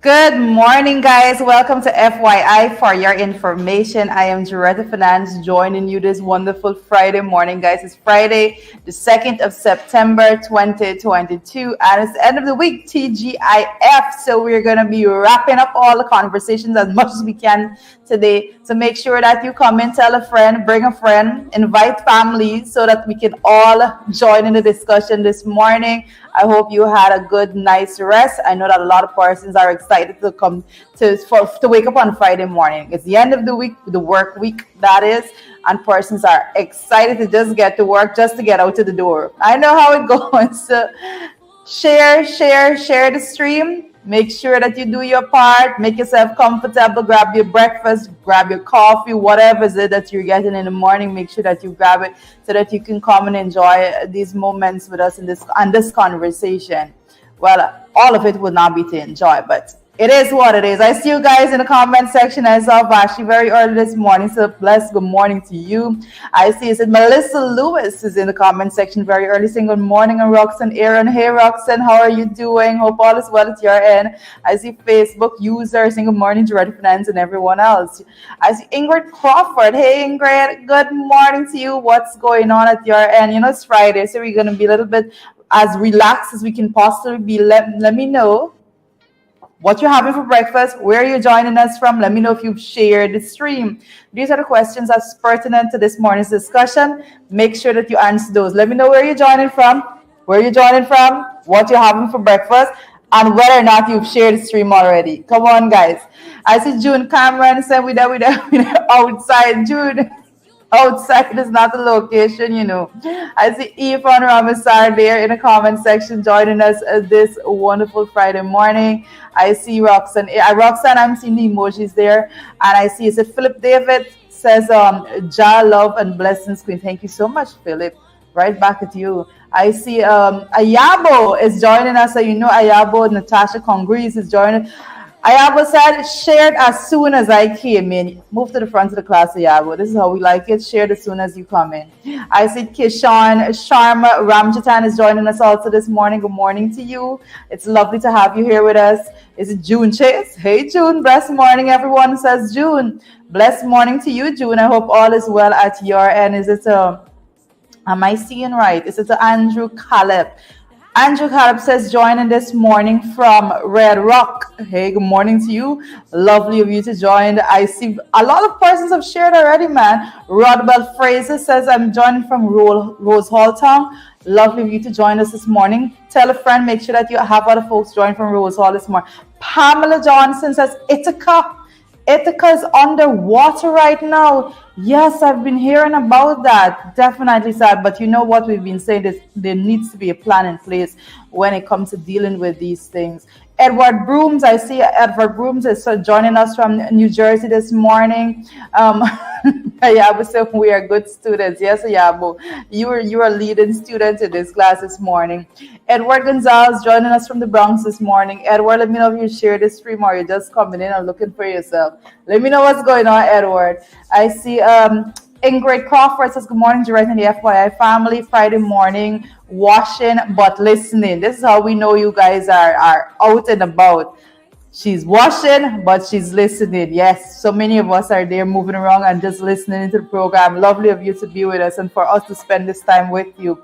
Good morning, guys. Welcome to FYI for your information. I am Joretta Finance joining you this wonderful Friday morning, guys. It's Friday, the 2nd of September, 2022, and it's the end of the week, TGIF. So we're going to be wrapping up all the conversations as much as we can today. So make sure that you come in, tell a friend, bring a friend, invite family so that we can all join in the discussion this morning. I hope you had a good, nice rest. I know that a lot of persons are excited to come to wake up on Friday morning. It's the end of the week, the work week, that is, and persons are excited to just get to work, just to get out to the door. I know how it goes. So share the stream. Make sure that you do your part. Make yourself comfortable. Grab your breakfast, grab your coffee, whatever it is that you're getting in the morning. Make sure that you grab it so that you can come and enjoy these moments with us in this conversation. Well, all of it would not be to enjoy, but it is what it is. I see you guys in the comment section. I saw Vashi very early this morning. So bless, good morning to you. I see it said Melissa Lewis is in the comment section very early saying good morning. And Roxanne Aaron. Hey Roxanne, how are you doing? Hope all is well at your end. I see Facebook user saying good morning to Red Finance and everyone else. I see Ingrid Crawford. Hey Ingrid, good morning to you. What's going on at your end? You know, it's Friday, so we're going to be a little bit as relaxed as we can possibly be. Let me know what you're having for breakfast, where you're joining us from. Let me know if you've shared the stream. These are the questions that's pertinent to this morning's discussion. Make sure that you answer those. Let me know where you're joining from, what you're having for breakfast, and whether or not you've shared the stream already. Come on, guys. I see June Cameron said we there outside. June. Outside is not the location, you know. I see Yvonne Ramasar there in the comment section joining us this wonderful Friday morning. I see Roxanne. Roxanne, I'm seeing the emojis there. And I see, is it Philip David says, Ja, love and blessings, Queen. Thank you so much, Philip. Right back at you. I see Ayabo is joining us. So you know Ayabo, Natasha Congrese is joining. Ayabo said, shared as soon as I came in. Move to the front of the class, Ayabo. This is how we like it. Shared as soon as you come in. I see Kishan Sharma Ramjatan is joining us also this morning. Good morning to you. It's lovely to have you here with us. Is it June Chase? Hey, June. Blessed morning, everyone, says June. Blessed morning to you, June. I hope all is well at your end. Is it am I seeing right? Is it Andrew Caleb? Andrew Caleb says, joining this morning from Red Rock. Hey, good morning to you. Lovely of you to join. I see a lot of persons have shared already, man. Rodwell Fraser says, I'm joining from Rose Hall Town. Lovely of you to join us this morning. Tell a friend, make sure that you have other folks join from Rose Hall this morning. Pamela Johnson says, Ithaca is underwater right now. Yes, I've been hearing about that. Definitely sad. But you know what we've been saying is there needs to be a plan in place when it comes to dealing with these things. Edward Brooms, I see Edward Brooms is joining us from New Jersey this morning. Ayabo said we are good students. Yes, Ayabo, you are a leading student in this class this morning. Edward Gonzalez joining us from the Bronx this morning. Edward, let me know if you share this stream or you're just coming in and looking for yourself. Let me know what's going on, Edward. I see Ingrid Crawford says, good morning, Direct and the FYI family. Friday morning, washing but listening. This is how we know you guys are out and about. She's washing, but she's listening. Yes, so many of us are there moving around and just listening to the program. Lovely of you to be with us and for us to spend this time with you.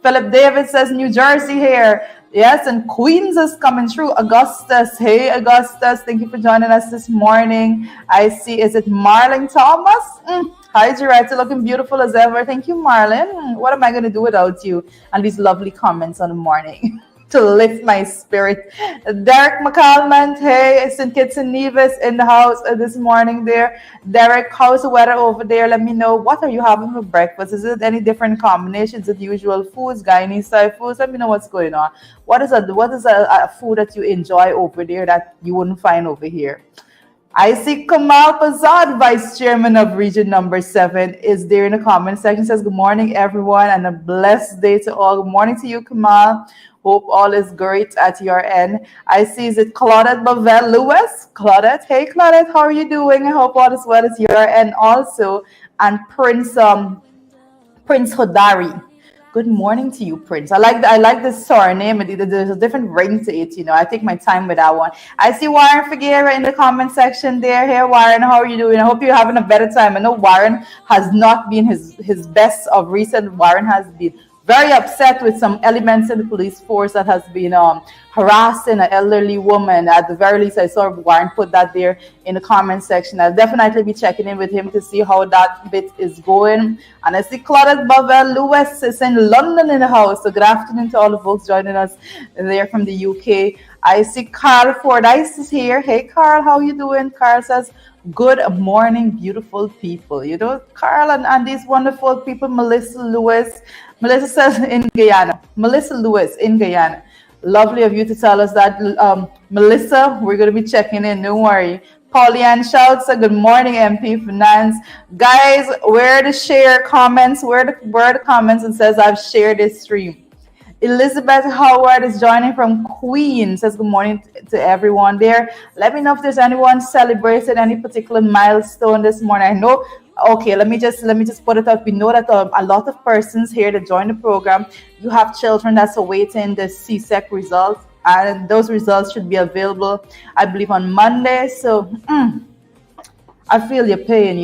Philip David says, New Jersey here. Yes, and Queens is coming through. Augustus. Hey, Augustus. Thank you for joining us this morning. I see, is it Marlon Thomas? Hi, Giretta. Looking beautiful as ever. Thank you, Marlon. What am I going to do without you? And these lovely comments on the morning to lift my spirit. Derek McCalman. Hey, St. Kitts and Nevis in the house this morning there. Derek, how's the weather over there? Let me know. What are you having for breakfast? Is it any different combinations of usual foods, Guyanese style foods? Let me know what's going on. What is a food that you enjoy over there that you wouldn't find over here? I see Kamal Pazad, Vice Chairman of Region Number 7, is there in the comment section. Says, good morning, everyone, and a blessed day to all. Good morning to you, Kamal. Hope all is great at your end. I see, is it Claudette Bavel Lewis? Claudette, hey, Claudette, how are you doing? I hope all is well at your end also. And Prince Hodari. Good morning to you, Prince. I like this surname. There's a different ring to it. I take my time with that one. I see Warren Figuera in the comment section there. Hey, Warren, how are you doing? I hope you're having a better time. I know Warren has not been his best of recent. Warren has been very upset with some elements in the police force that has been harassing an elderly woman. At the very least, I saw Warren put that there in the comment section. I'll definitely be checking in with him to see how that bit is going. And I see Claudette Bovell Lewis is in London in the house. So good afternoon to all the folks joining us there from the UK. I see Carl Fordyce is here. Hey, Carl, how you doing? Carl says, good morning, beautiful people. Carl and these wonderful people, Melissa Lewis. Melissa says in Guyana. Melissa Lewis in Guyana. Lovely of you to tell us that. Melissa, we're going to be checking in. Don't worry. Paulianne shouts, good morning, MP Finance. Guys, where the share comments? Where the comments and says I've shared this stream. Elizabeth Howard is joining from Queen. Says good morning to everyone there. Let me know if there's anyone celebrated any particular milestone this morning. I know. Okay, let me just put it out. We know that a lot of persons here that join the program, you have children that's awaiting the CSEC results, and those results should be available, I believe, on Monday. So I feel your pain,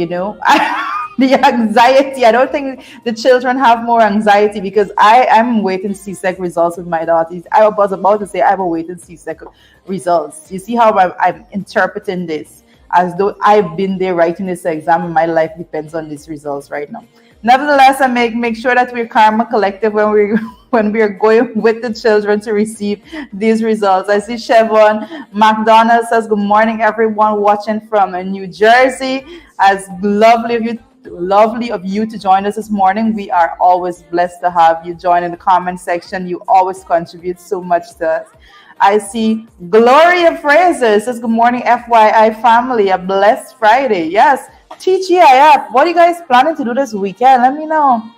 the anxiety. I don't think the children have more anxiety because I'm waiting CSEC results with my daughters. I was about to say I'm awaiting CSEC results. You see how I'm interpreting this? As though I've been there writing this exam and my life depends on these results right now. Nevertheless, I make sure that we're Karma Collective when we're going with the children to receive these results. I see Chevon McDonald says, good morning, everyone watching from New Jersey. As lovely of you to join us this morning. We are always blessed to have you join in the comment section. You always contribute so much to us. I see Gloria Fraser says, good morning, FYI family. A blessed Friday. Yes, TGIF. What are you guys planning to do this weekend? Let me know.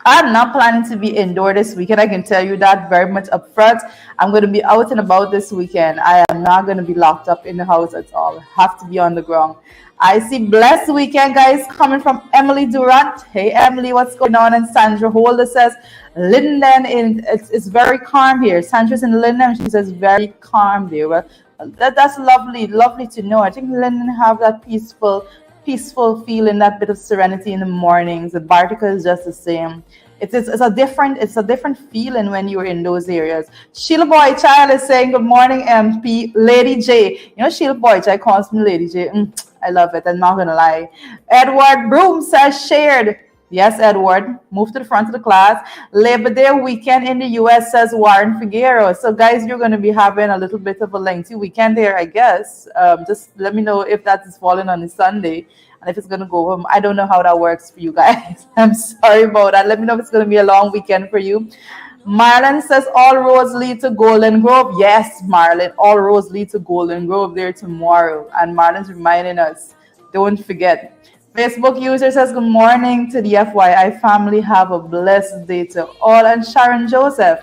I'm not planning to be indoor this weekend. I can tell you that very much up front. I'm going to be out and about this weekend. I am not going to be locked up in the house at all. I have to be on the ground. I see blessed weekend, guys, coming from Emily Durant. Hey, Emily, what's going on? And Sandra Holder says, Linden, it's very calm here. Sandra's in Linden. She says, very calm there. Well, that's lovely to know. I think Linden have that peaceful feeling, that bit of serenity in the mornings. The Bartica is just the same. It's a different feeling when you're in those areas. Sheila Boy Child is saying, good morning, MP. Lady J. Sheila Boy Child calls me Lady J. I love it. I'm not going to lie. Edward Broom says shared. Yes, Edward. Move to the front of the class. Labor Day weekend in the U.S. says Warren Figueroa. So, guys, you're going to be having a little bit of a lengthy weekend there, I guess. Just let me know if that is falling on a Sunday and if it's going to go home. I don't know how that works for you guys. I'm sorry about that. Let me know if it's going to be a long weekend for you. Marlon says all roads lead to Golden Grove. Yes, Marlon, all roads lead to Golden Grove there tomorrow. And Marlon's reminding us, don't forget. Facebook user says good morning to the FYI family. Have a blessed day to all. And Sharon Joseph.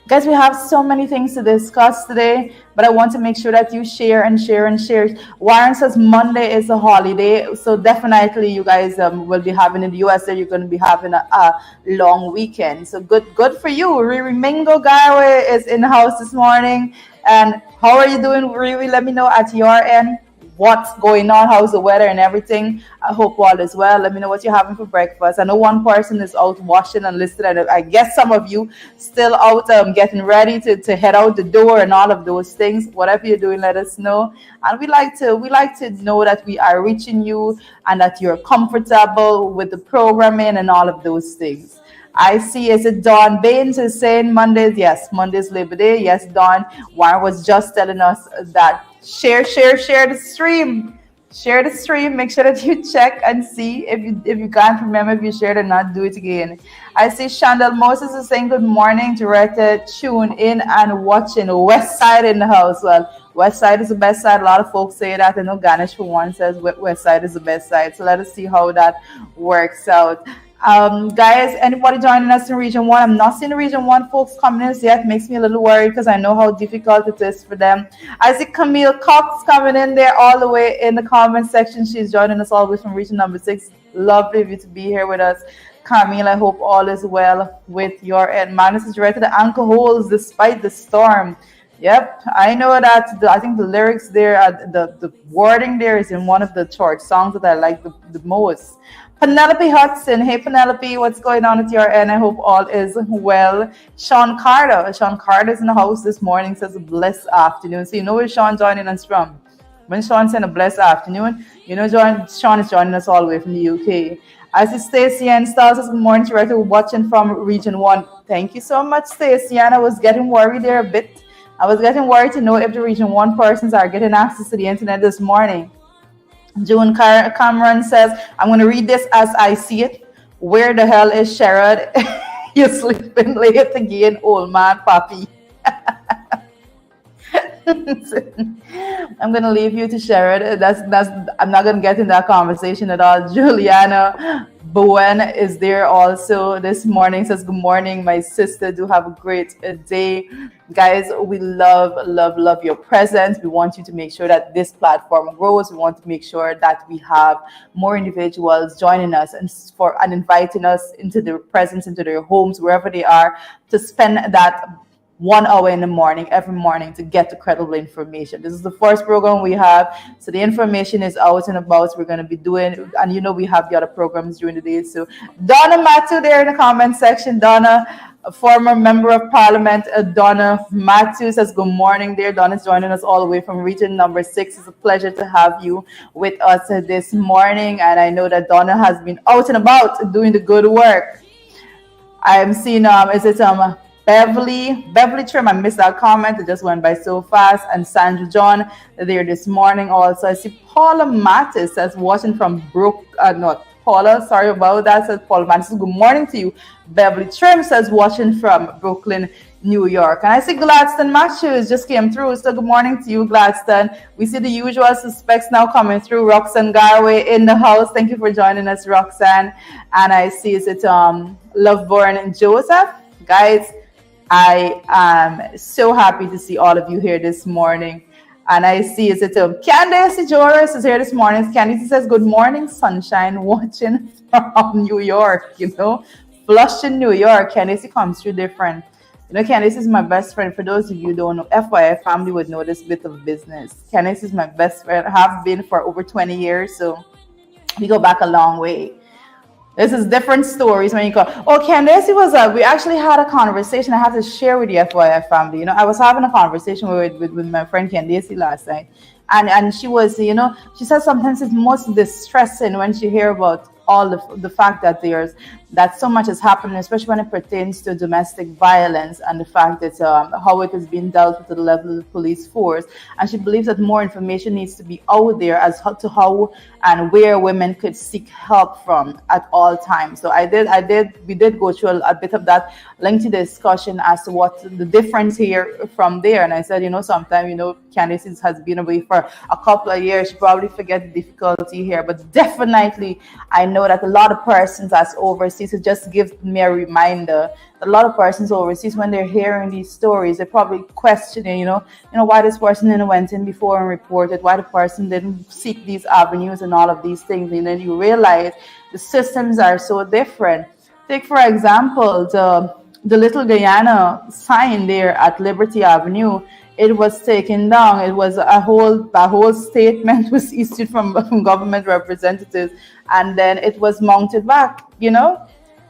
Guys, we have so many things to discuss today, but I want to make sure that you share and share and share. Warren says Monday is a holiday, so definitely you guys will be having in the US there. You're going to be having a long weekend. So good for you. Riri Mingo Gawe is in the house this morning. And how are you doing, Riri? Let me know at your end what's going on, how's the weather and everything. I hope all is well. Let me know what you're having for breakfast. I know one person is out washing and listening, and I guess some of you still out getting ready to head out the door and all of those things. Whatever you're doing, let us know. And we like to know that we are reaching you and that you're comfortable with the programming and all of those things. I see, is it Dawn Baines is saying Mondays? Yes, Monday's Labor Day. Yes, Dawn. Warren was just telling us that share the stream. Share the stream. Make sure that you check and see if you can't remember if you shared or not, do it again. I see Chandel Moses is saying good morning. Directed, tune in and watching West Side in the house. Well, West Side is the best side. A lot of folks say that. I know Ganesh for one says West Side is the best side. So let us see how that works out. Guys, anybody joining us in Region 1? I'm not seeing the Region 1 folks coming in yet. Makes me a little worried because I know how difficult it is for them. I see Camille Cox coming in there all the way in the comment section. She's joining us all the way from Region number 6. Lovely of you to be here with us. Carmel, I hope all is well with your end. Magnus is right to the ankle holes despite the storm. Yep, I know that. I think the lyrics there, the wording there is in one of the church songs that I like the most. Penelope Hudson, hey Penelope, what's going on at your end? I hope all is well. Sean Carter is in the house this morning. Says a blessed afternoon. So you know where Sean joining us from. When Sean said a blessed afternoon, you know Sean is joining us all the way from the UK. I see Stacey and Styles says good morning to right watching from Region 1. Thank you so much, Stacey. And I was getting worried there a bit. I was getting worried to know if the Region 1 persons are getting access to the internet this morning. June Cameron says, I'm going to read this as I see it. Where the hell is Sherrod? You're sleeping late again, old man, papi. I'm gonna leave you to share it. That's I'm not gonna get in that conversation at all. Juliana Bowen is there also this morning. Says good morning, my sister. Do have a great day, guys. We love your presence. We want you to make sure that this platform grows. We want to make sure that we have more individuals joining us and inviting us into their presence, into their homes, wherever they are, to spend that 1 hour in the morning, every morning, to get the credible information. This is the first program we have. So the information is out and about. We're going to be doing, and you know, we have the other programs during the day. So Donna Matthew there in the comment section. Donna, a former member of parliament, Donna Matthew says good morning there. Donna's joining us all the way from region number 6. It's a pleasure to have you with us this morning. And I know that Donna has been out and about doing the good work. I'm seeing, Beverly Trim, I missed that comment. It just went by so fast. And Sandra John there this morning also. I see Paula Mattis says watching from not Paula, sorry about that. Says Paula Mattis, good morning to you. Beverly Trim says watching from Brooklyn, New York. And I see Gladstone Matthews just came through. So good morning to you, Gladstone. We see the usual suspects now coming through. Roxanne Garway in the house. Thank you for joining us, Roxanne. And I see Loveborn and Joseph. Guys, I am so happy to see all of you here this morning. And I see Candace Joris is here this morning. Candace says, good morning, sunshine, watching from New York, Flushing, New York. Candace comes through different. Candace is my best friend. For those of you who don't know, FYI family would know this bit of business. Candace is my best friend. I have been for over 20 years, so we go back a long way. This is different stories when you go, Candace we actually had a conversation I have to share with the FYI family. I was having a conversation with my friend Candace last night. And she was, she said sometimes it's most distressing when she hear about all the fact that so much is happening, especially when it pertains to domestic violence and the fact that how it is being dealt with at the level of the police force. And she believes that more information needs to be out there as to how and where women could seek help from at all times. So we did go through a bit of that lengthy discussion as to what the difference here from there. And I said, sometimes, Candace has been away for a couple of years. She probably forget the difficulty here, but definitely I know that a lot of persons that's overseas, it just gives me a reminder. A lot of persons overseas, when they're hearing these stories, they're probably questioning, why this person didn't went in before and reported, why the person didn't seek these avenues and all of these things. And then you realize the systems are so different. Take, for example, the Little Guyana sign there at Liberty Avenue. It was taken down. It was a whole statement was issued from government representatives, and then it was mounted back.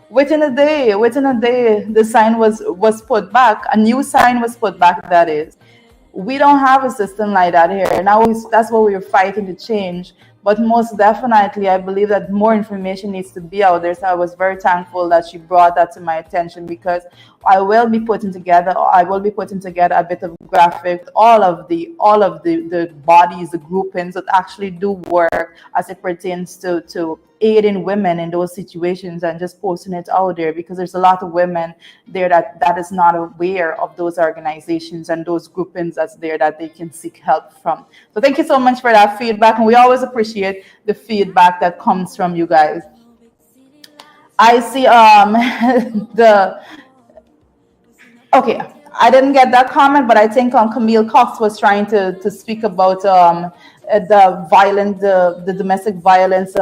Within a day, the sign was put back. A new sign was put back. That is, we don't have a system like that here. Now that's what we're fighting to change. But most definitely, I believe that more information needs to be out there. So I was very thankful that she brought that to my attention, because I will be putting together a bit of graphic, all of the bodies, the groupings that actually do work as it pertains to aiding women in those situations, and just posting it out there, because there's a lot of women there that is not aware of those organizations and those groupings that's there that they can seek help from. So thank you so much for that feedback, and we always appreciate the feedback that comes from you guys. I see I didn't get that comment, but I think Camille Cox was trying to speak about the domestic violence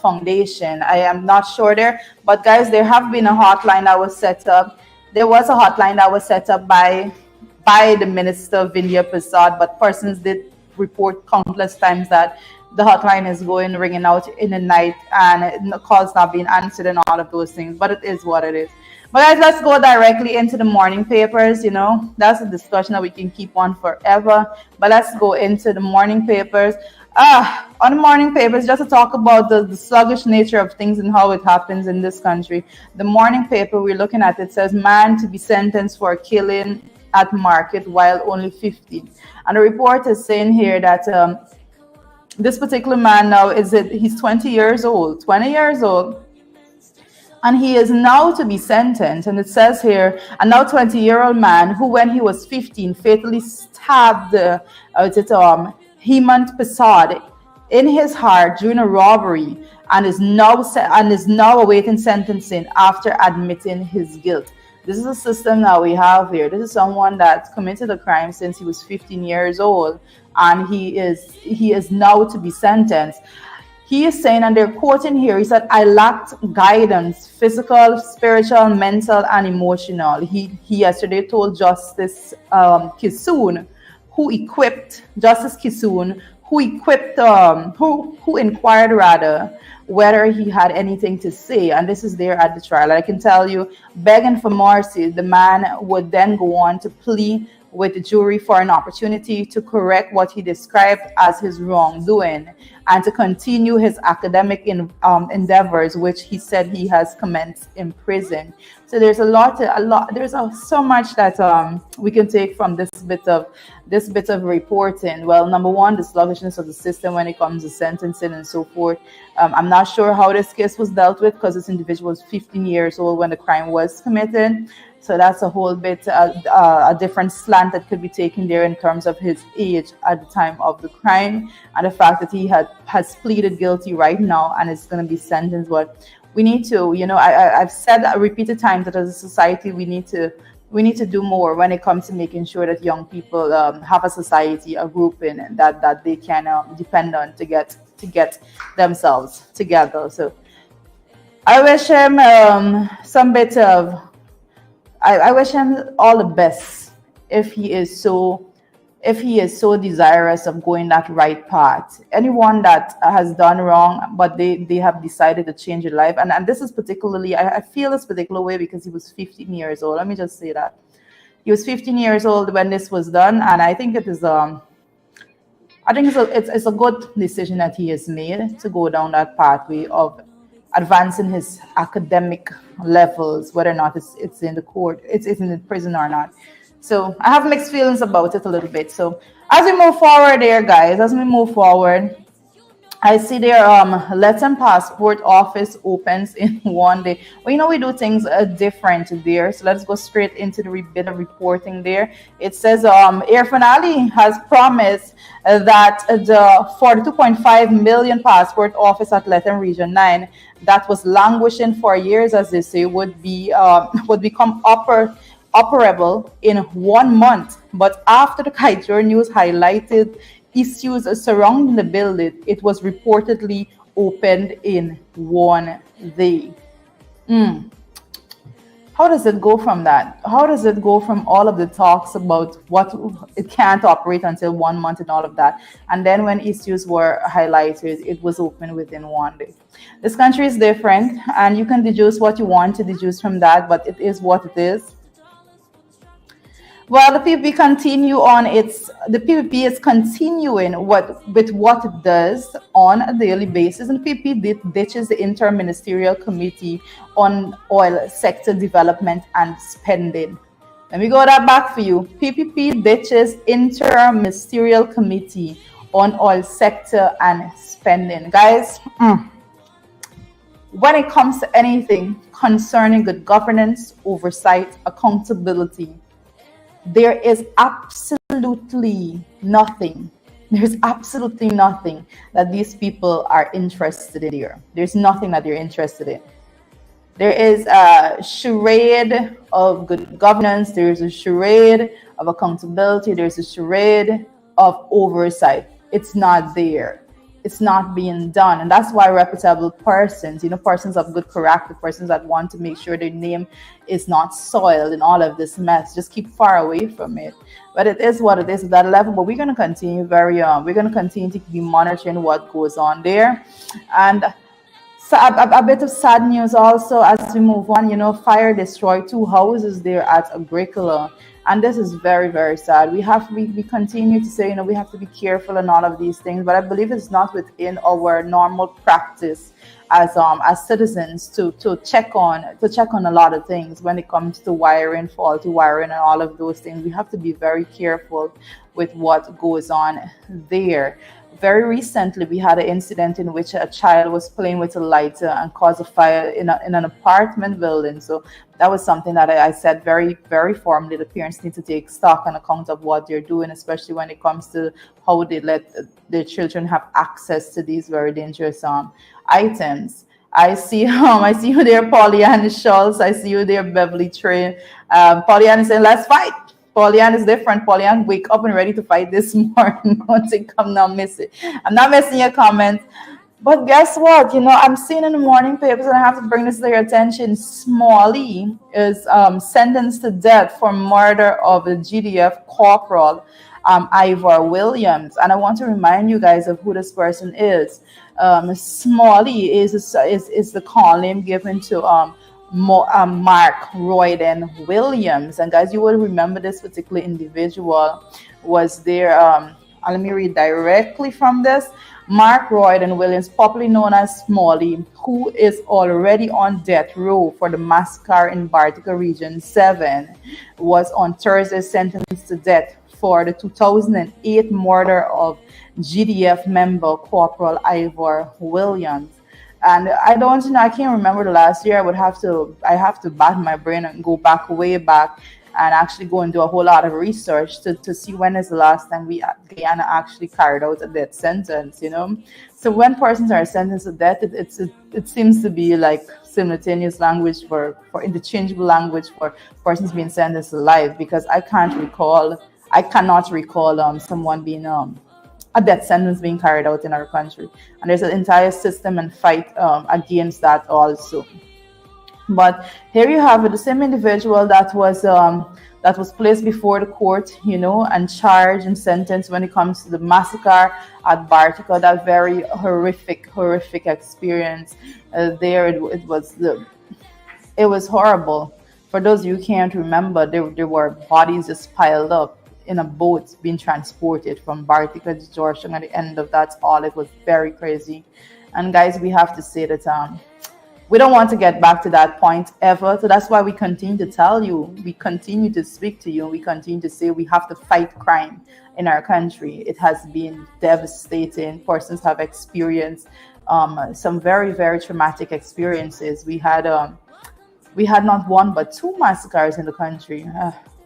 foundation. I am not sure there, but guys, there have been a hotline that was set up. There was a hotline that was set up by the minister Vinaya Prasad, but persons did report countless times that the hotline is going ringing out in the night and calls not being answered and all of those things. But it is what it is. But guys, let's go directly into the morning papers. That's a discussion that we can keep on forever. But let's go into the morning papers. On the morning papers, just to talk about the sluggish nature of things and how it happens in this country. The morning paper we're looking at, it says man to be sentenced for killing at market while only 15. And the report is saying here that this particular man now he's 20 years old, and he is now to be sentenced. And it says here, a now 20-year-old man who, when he was 15, fatally stabbed Hemant Prasad in his heart during a robbery, and is now awaiting sentencing after admitting his guilt. This is a system that we have here. This is someone that's committed a crime since he was 15 years old, and he is now to be sentenced. He is saying, and they're quoting here, he said, I lacked guidance, physical, spiritual, mental, and emotional. He yesterday told Justice Kisoon, who inquired rather whether he had anything to say, and this is there at the trial. And I can tell you, begging for mercy, the man would then go on to plea with the jury for an opportunity to correct what he described as his wrongdoing and to continue his academic endeavors, which he said he has commenced in prison. So there's so much that we can take from this bit of reporting. Well, number one, the sluggishness of the system when it comes to sentencing and so forth. I'm not sure how this case was dealt with because this individual was 15 years old when the crime was committed. So that's a whole bit a different slant that could be taken there in terms of his age at the time of the crime, and the fact that he has pleaded guilty right now and is going to be sentenced. But we need to, I've said repeated times that as a society we need to do more when it comes to making sure that young people have a society, a grouping that they can depend on to get themselves together. So I wish him I wish him all the best if he is so desirous of going that right path. Anyone that has done wrong, but they have decided to change their life, and this is particularly, I feel this particular way because he was 15 years old. Let me just say that. He was 15 years old when this was done, and I think it's a good decision that he has made to go down that pathway of advancing his academic levels, whether or not it's in the court, it's in the prison or not. So I have mixed feelings about it a little bit. So as we move forward there, guys, I see there Latin passport office opens in one day. Well, we do things different there. So let's go straight into the bit of reporting there. It says Irfan Ali has promised that the 42.5 million passport office at Latin Region 9 that was languishing for years, as they say, would become operable in 1 month. But after the Kaiser News highlighted issues surrounding the building, it was reportedly opened in 1 day. How does it go from that? How does it go from all of the talks about what it can't operate until 1 month and all of that, and then when issues were highlighted, it was open within 1 day? This country is different, and you can deduce what you want to deduce from that, but it is what it is. Well, the PPP is continuing with what it does on a daily basis, and the PPP ditches the Inter-Ministerial Committee on Oil Sector Development and Spending. Let me go that back for you. PPP ditches Inter-Ministerial Committee on Oil Sector and Spending. Guys, when it comes to anything concerning good governance, oversight, accountability, there is absolutely nothing. There's absolutely nothing that these people are interested in here. There's nothing that they're interested in. There is a charade of good governance. There's a charade of accountability. There's a charade of oversight. It's not there. It's not being done. And that's why reputable persons, persons of good character, persons that want to make sure their name is not soiled in all of this mess, just keep far away from it. But it is what it is at that level. But we're going to continue we're going to continue to be monitoring what goes on there. And so a bit of sad news also as we move on. Fire destroyed two houses there at Agricola, and this is very, very sad. We continue to say we have to be careful and all of these things, but I believe it's not within our normal practice as citizens to check on a lot of things when it comes to wiring, faulty wiring, and all of those things. We have to be very careful with what goes on there. Very recently, we had an incident in which a child was playing with a lighter and caused a fire in an apartment building. So that was something that I said very, very formally. The parents need to take stock and account of what they're doing, especially when it comes to how they let their children have access to these very dangerous items. I see you there, Pollyanna Schultz. I see you there, Beverly Train. Pollyanna saying, let's fight. Pollyanna is different. Pollyanna, wake up and ready to fight this morning. Don't think I'm not missing. I'm not missing your comments. But guess what? I'm seeing in the morning papers, and I have to bring this to your attention. Smalley is sentenced to death for murder of the GDF corporal, Ivor Williams. And I want to remind you guys of who this person is. Smalley is the call name given to Mark Royden Williams. And guys, you will remember this particular individual was there. Let me read directly from this. Mark Royden Williams, popularly known as Smalley, who is already on death row for the massacre in Bartica Region 7, was on Thursday sentenced to death for the 2008 murder of GDF member Corporal Ivor Williams. And I can't remember the last year. I have to bat my brain and go back, way back, and actually go and do a whole lot of research to see when is the last time Guyana actually carried out a death sentence, So when persons are sentenced to death, it seems to be like simultaneous language for interchangeable language for persons being sentenced to life, because I cannot recall someone being a death sentence being carried out in our country, and there's an entire system and fight against that also. But here you have it, the same individual that was placed before the court, and charged and sentenced when it comes to the massacre at Bartica, that very horrific experience. There it was horrible. For those of you who can't remember, there were bodies just piled up in a boat being transported from Bartica to Georgetown. At the end of that, all it was very crazy. And guys, we have to say that we don't want to get back to that point ever. So that's why we continue to tell you, we continue to speak to you, and we continue to say we have to fight crime in our country. It has been devastating. Persons have experienced some very, very traumatic experiences. We had not one but two massacres in the country.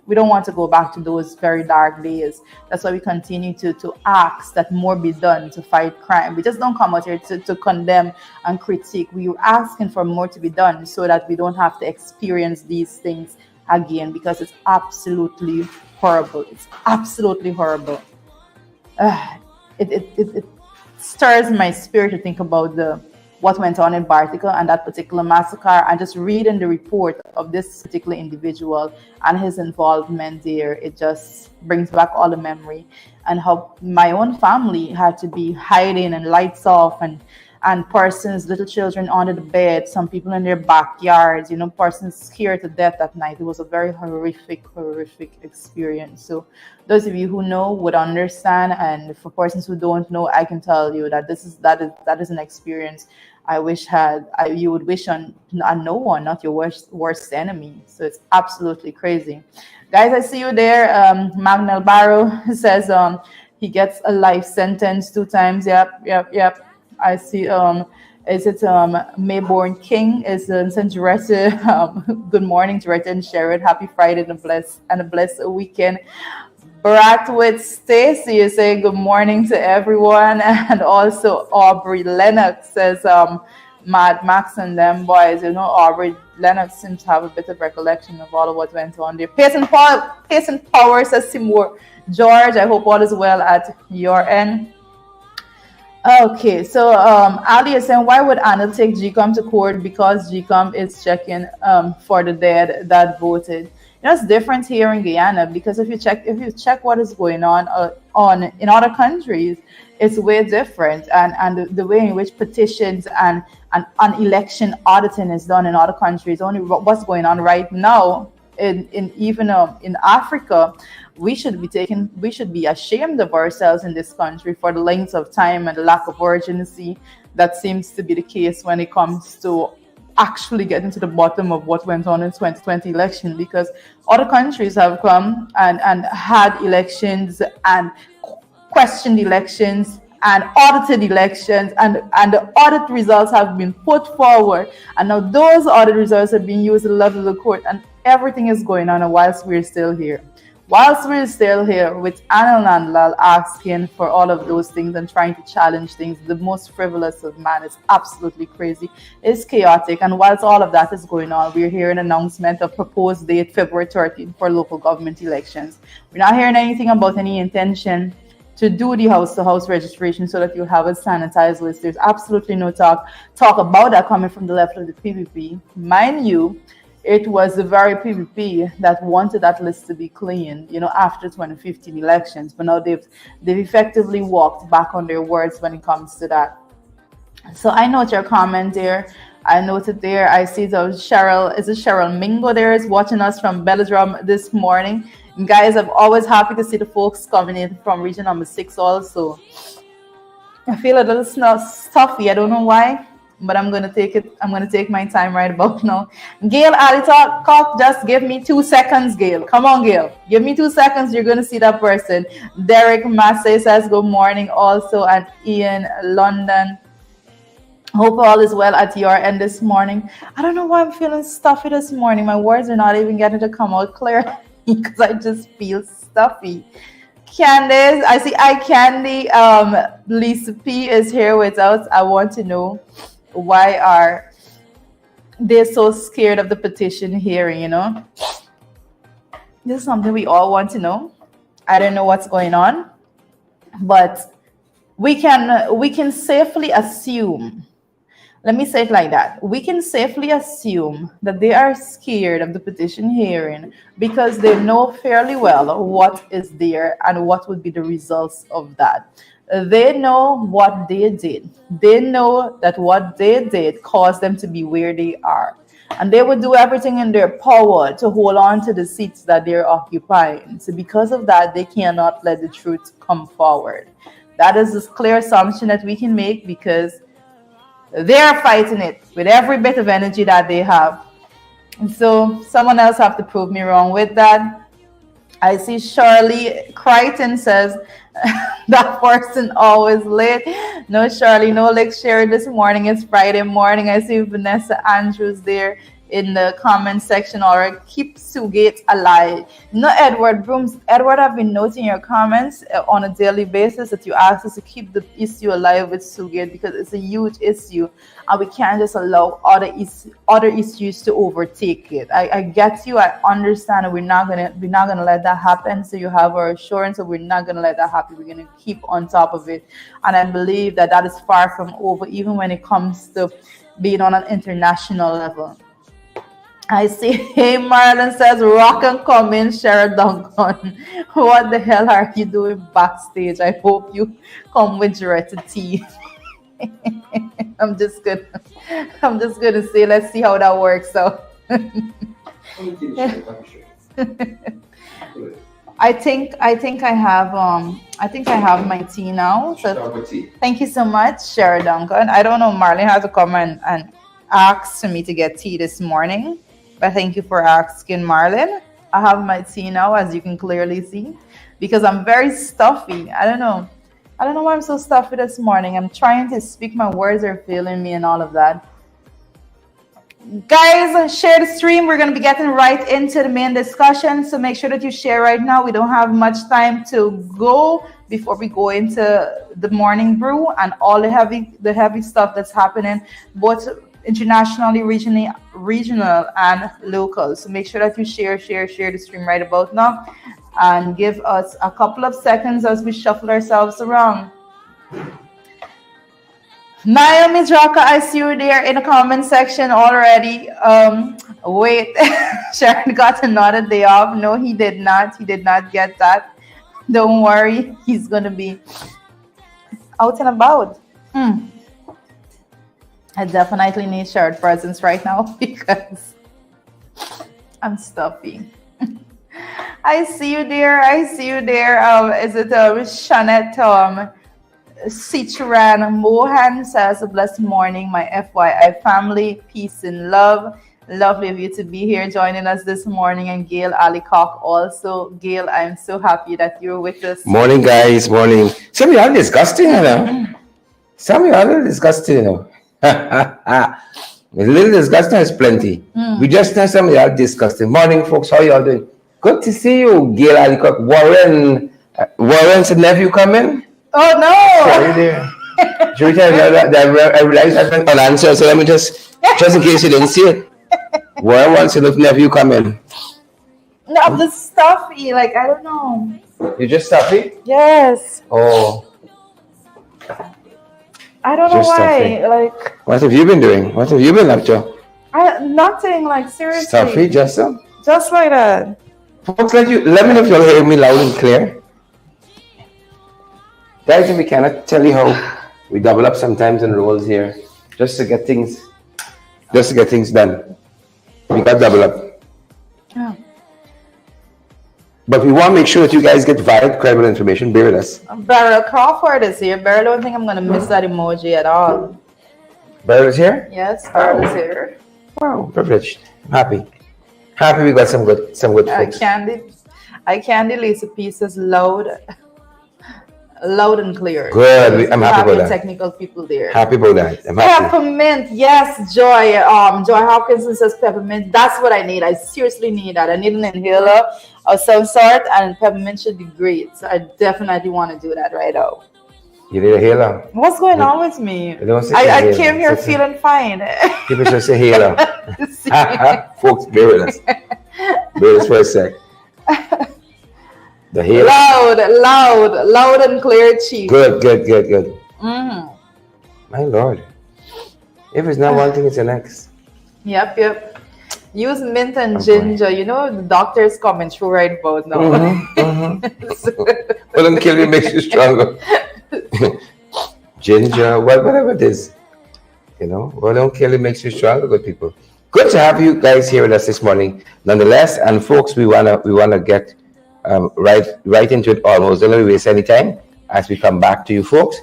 We don't want to go back to those very dark days. That's why we continue to ask that more be done to fight crime. We just don't come out here to condemn and critique. We're asking for more to be done so that we don't have to experience these things again, because it's absolutely horrible. It's absolutely horrible. It stirs my spirit to think about what went on in Bartica and that particular massacre, and just reading the report of this particular individual and his involvement there, it just brings back all the memory, and how my own family had to be hiding and lights off, and persons, little children under the bed, some people in their backyards, persons scared to death that night. It was a very horrific experience. So those of you who know would understand, and for persons who don't know, I can tell you that that is an experience I wish you would wish on no one, not your worst enemy. So it's absolutely crazy. Guys, I see you there. Magnell Barrow says he gets a life sentence 2 times. Yep. I see. Is it Mayborn King is in St. Doretta? Good morning, Doretta and Sherrod. Happy Friday and a blessed weekend. Bratwit Stacy is saying good morning to everyone, and also Aubrey Lennox says Mad Max and them boys, Aubrey Lennox seems to have a bit of recollection of all of what went on there. Patient Power says Seymour George, I hope all is well at your end. Okay, so Ali is saying, why would Anna take GCOM to court? Because GCOM is checking for the dead that voted. It's different here in Guyana, because if you check what is going on in other countries, it's way different, and the way in which petitions and election auditing is done in other countries. Only what's going on right now in Africa, we should be ashamed of ourselves in this country for the length of time and the lack of urgency that seems to be the case when it comes to actually getting to the bottom of what went on in 2020 election, because other countries have come and had elections and questioned elections and audited elections, and the audit results have been put forward, and now those audit results are being used at the level of the court, and everything is going on. And whilst we're still here with Anil Nandlal asking for all of those things and trying to challenge things, the most frivolous of man, is absolutely crazy. It's chaotic. And whilst all of that is going on, we're hearing an announcement of proposed date February 13th for local government elections. We're not hearing anything about any intention to do the house-to-house registration so that you have a sanitized list. There's absolutely no talk about that coming from the left of the PPP. Mind you, it was the very PPP that wanted that list to be clean, after 2015 elections. But now they've effectively walked back on their words when it comes to that. So I note your comment there. I noted there. I see Cheryl Mingo there is watching us from Belladrum this morning. And guys, I'm always happy to see the folks coming in from region number 6 also. I feel a little stuffy. I don't know why, but I'm going to take it. I'm going to take my time right about now. Gail Alicock, just give me 2 seconds, Gail. Come on, Gail. Give me 2 seconds. You're going to see that person. Derek Massey says good morning also, and Ian London. Hope all is well at your end this morning. I don't know why I'm feeling stuffy this morning. My words are not even getting to come out clear because I just feel stuffy. Candace, I see Candy. Lisa P is here with us. I want to know, why are they so scared of the petition hearing? This is something we all want to know. I don't know what's going on, but we can safely assume. Let me say it like that. We can safely assume that they are scared of the petition hearing because they know fairly well what is there and what would be the results of that. They know what they did. They know that what they did caused them to be where they are. And they would do everything in their power to hold on to the seats that they're occupying. So because of that, they cannot let the truth come forward. That is a clear assumption that we can make because they're fighting it with every bit of energy that they have. And so someone else have to prove me wrong with that. I see Shirley Crichton says that person always late. No, Shirley, no lecture this morning. It's Friday morning. I see Vanessa Andrews there in the comment section, or keep Sugate alive. No, Edward Brooms. Edward, I've been noting your comments on a daily basis that you ask us to keep the issue alive with Sugate because it's a huge issue and we can't just allow other issues to overtake it. I get you. I understand, and we're not gonna let that happen. So you have our assurance that we're not gonna let that happen. We're gonna keep on top of it, and I believe that is far from over, even when it comes to being on an international level. I see, hey, Marlon says, rock and come in, Sharon Duncan. What the hell are you doing backstage? I hope you come with Jaretta tea. I'm just gonna say, let's see how that works out. I think I have my tea now. So thank you so much, Sharon Duncan. I don't know, Marlon has to come and ask for me to get tea this morning. But thank you for asking, Marlon. I have my tea now, as you can clearly see, because I'm very stuffy. I don't know why I'm so stuffy this morning. I'm trying to speak. My words are failing me and all of that. Guys, share the stream. We're going to be getting right into the main discussion. So make sure that you share right now. We don't have much time to go before we go into the morning brew and all the heavy stuff that's happening, both internationally, regional, and local. So make sure that you share the stream right about now, and give us a couple of seconds as we shuffle ourselves around. Naomi Draka, I see you there in the comment section already. Wait, Sharon got another day off. No, he did not. He did not get that. Don't worry, he's gonna be out and about. I definitely need shared presence right now because I'm stuffy. I see you there. Is it Shanette? Citran Mohan says, a blessed morning, my FYI family, peace and love. Lovely of you to be here joining us this morning. And Gail Alicock also. Gail, I'm so happy that you're with us. Morning, guys. Morning. Some of y'all disgusting, you know. Some of y'all are disgusting, you know. A little disgusting is plenty. We just know some of y'all disgusting. Morning, folks. How y'all doing? Good to see you, Gail Alicock. Warren's nephew coming? Oh, no. Sorry there. I realized that's an answer, so let me just in case you didn't see it. Warren wants to look nephew coming. No, I'm just stuffy. Like, I don't know. You're just stuffy? Yes. Oh. I don't know why. Stuffy. Like, what have you been doing? What have you been up to? Nothing. Like, seriously. Stuffy, just like that. Folks, let me know if you'll hear me loud and clear. Guys, we cannot tell you how we double up sometimes in roles here just to get things done. We got double up. Yeah. But we want to make sure that you guys get valid, credible information. Bear with us. Beryl Crawford is here. Beryl, I don't think I'm going to miss that emoji at all. Beryl is here? Yes, Beryl is here. Wow, privileged. I'm happy. Happy we got some good folks. Candy Lisa piece is loud and clear. Good. I'm happy about that. Technical people there. Happy about that. I'm happy. Peppermint, yes, Joy. Joy Hopkinson says peppermint. That's what I need. I seriously need that. I need an inhaler of some sort, and peppermint should be great. So I definitely want to do that right now. You need a healer. What's going on with me? I came here feeling fine. People just say healer. Folks, bear with us. Bear with us for a sec. The healer. Loud and clear, chief. Good. My Lord. If it's not one thing, it's the next. Yep. Use mint and ginger. You know, the doctor is coming through right about now. Well, don't kill you, makes you stronger. Ginger, whatever it is. You know, well, don't kill you, makes you stronger, good people. Good to have you guys here with us this morning. Nonetheless, and folks, we wanna get right into it almost. Don't let me waste any time as we come back to you, folks.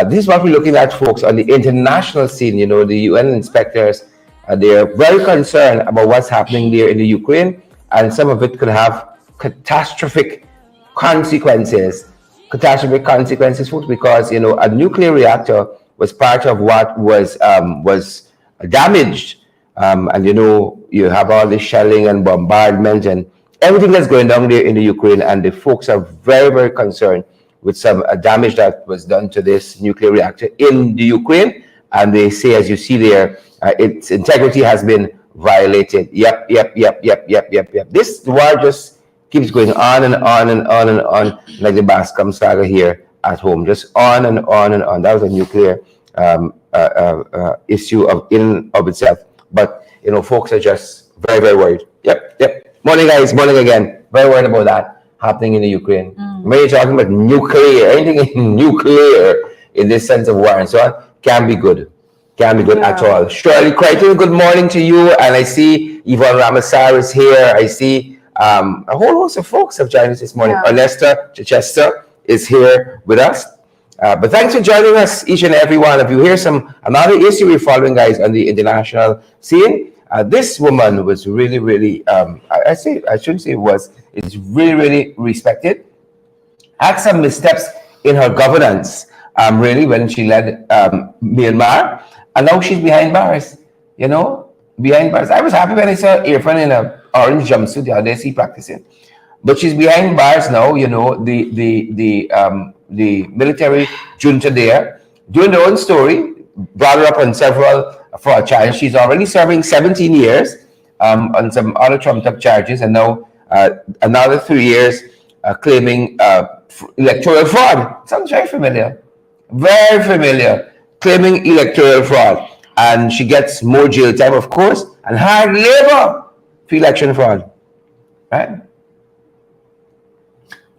This is what we're looking at, folks, on the international scene. You know, the UN inspectors, they are very concerned about what's happening there in the Ukraine, and some of it could have catastrophic consequences, folks, because, you know, a nuclear reactor was part of what was damaged. And, you know, you have all this shelling and bombardment and everything that's going down there in the Ukraine, and the folks are very, very concerned with some damage that was done to this nuclear reactor in the Ukraine. And they say, as you see there, its integrity has been violated. Yep. This war just keeps going on and on and on and on, like the Bascom saga here at home, just on and on and on. That was a nuclear issue in of itself. But, you know, folks are just very, very worried. Yep. Morning, guys. Morning again. Very worried about that happening in the Ukraine. When you're talking about nuclear, anything in nuclear in this sense of war and so on, can't be good. At all. Shirley Crichton, good morning to you. And I see Yvonne Ramasar is here. I see a whole host of folks have joined us this morning. Onesta Chichester is here with us. But thanks for joining us, each and every one of you. Here's another issue we're following, guys, on the international scene. This woman was really, really, it's really, really respected. Had some missteps in her governance, really, when she led Myanmar. And now she's behind bars, you know, behind bars. I was happy when I saw Irfan in an orange jumpsuit the other day, practicing. But she's behind bars now, you know. The the military junta there, doing their own story, brought her up on several fraud charges. She's already serving 17 years on some other trumped up charges, and now another 3 years claiming electoral fraud. Sounds very familiar. Very familiar. Claiming electoral fraud. And she gets more jail time, of course, and hard labor for election fraud. Right?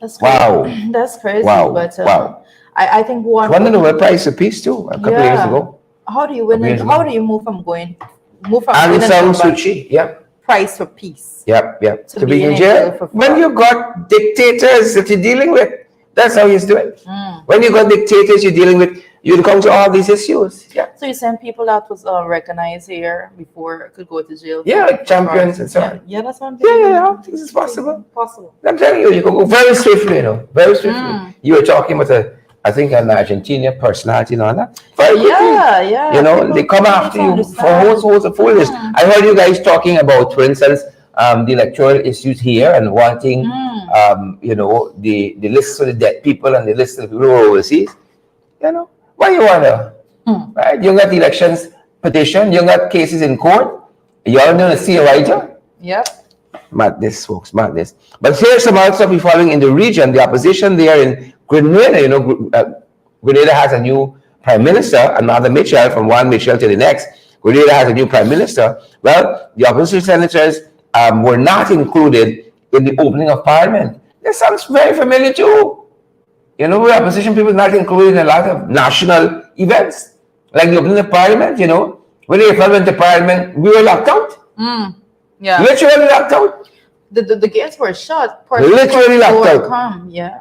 That's crazy. Wow. That's crazy. Wow. But Wow. I think Won the Nobel Prize of Peace too a couple of years ago. How do you win it? How do you move from Aung winning San the Suu Kyi. Yep. Prize for peace? Yep. To be in jail. When you got dictators that you're dealing with, that's how you do it. When you got dictators you're dealing with, you encounter all these issues. Yeah. So you send people that was recognized here before could go to jail. Yeah, like champions and so on. Yeah, that's what I'm thinking. Yeah. This is possible. Possible. I'm telling you, you can go very swiftly. Very swiftly. You were talking about I think an Argentina personality and all that. Very quickly. Yeah. People, they come after you for whole sorts of foolishness. I heard you guys talking about, for instance, the electoral issues here and wanting, the lists of the dead people and the list of people who are overseas. Why you wanna? Right? You got elections petition, you got cases in court. You all know the COI. Yep. Madness, folks, madness. But here's some other stuff we're following in the region. The opposition there in Grenada, Grenada has a new prime minister, another Mitchell, from one Mitchell to the next. Grenada has a new prime minister. Well, the opposition senators were not included in the opening of parliament. That sounds very familiar too. The opposition people not included in a lot of national events. Like the opening of parliament, when they went to parliament, we were locked out. Yeah. Literally locked out. The gates were shut. Literally locked out. Come. Yeah.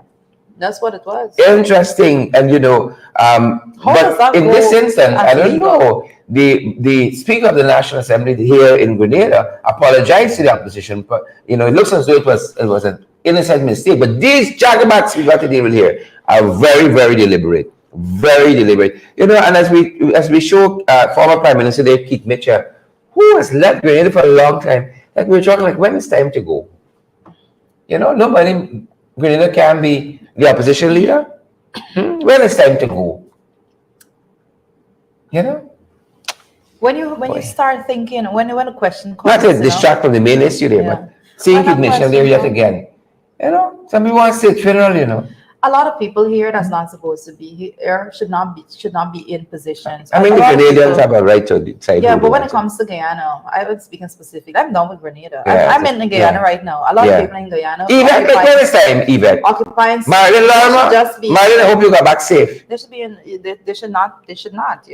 That's what it was. Interesting. And but in this instance, I don't know. The Speaker of the National Assembly here in Grenada apologized to the opposition, but it looks as though it was an innocent mistake. But these jagabats we got to deal with here are very, very deliberate. Very deliberate. And as we show former Prime Minister Dave Keith Mitchell, who has left Grenada for a long time, like we're talking like when it's time to go. Nobody in Grenada can be the opposition leader. When it's time to go. When you start thinking, when a question comes, not to distract from the main issue there, but seeing Keith Mitchell there yet again. Some people want to say funeral, A lot of people here that's not supposed to be here should not be in positions. I mean, the Grenadians have a right to decide. Yeah, but when it comes to Guyana, I was speaking specific. I'm done with Grenada. Yeah, I'm in Guyana right now. A lot of people in Guyana. Even when it's time, even occupying. Marilyn Lama, Marilyn, I hope you got back safe. They should be in. They should not.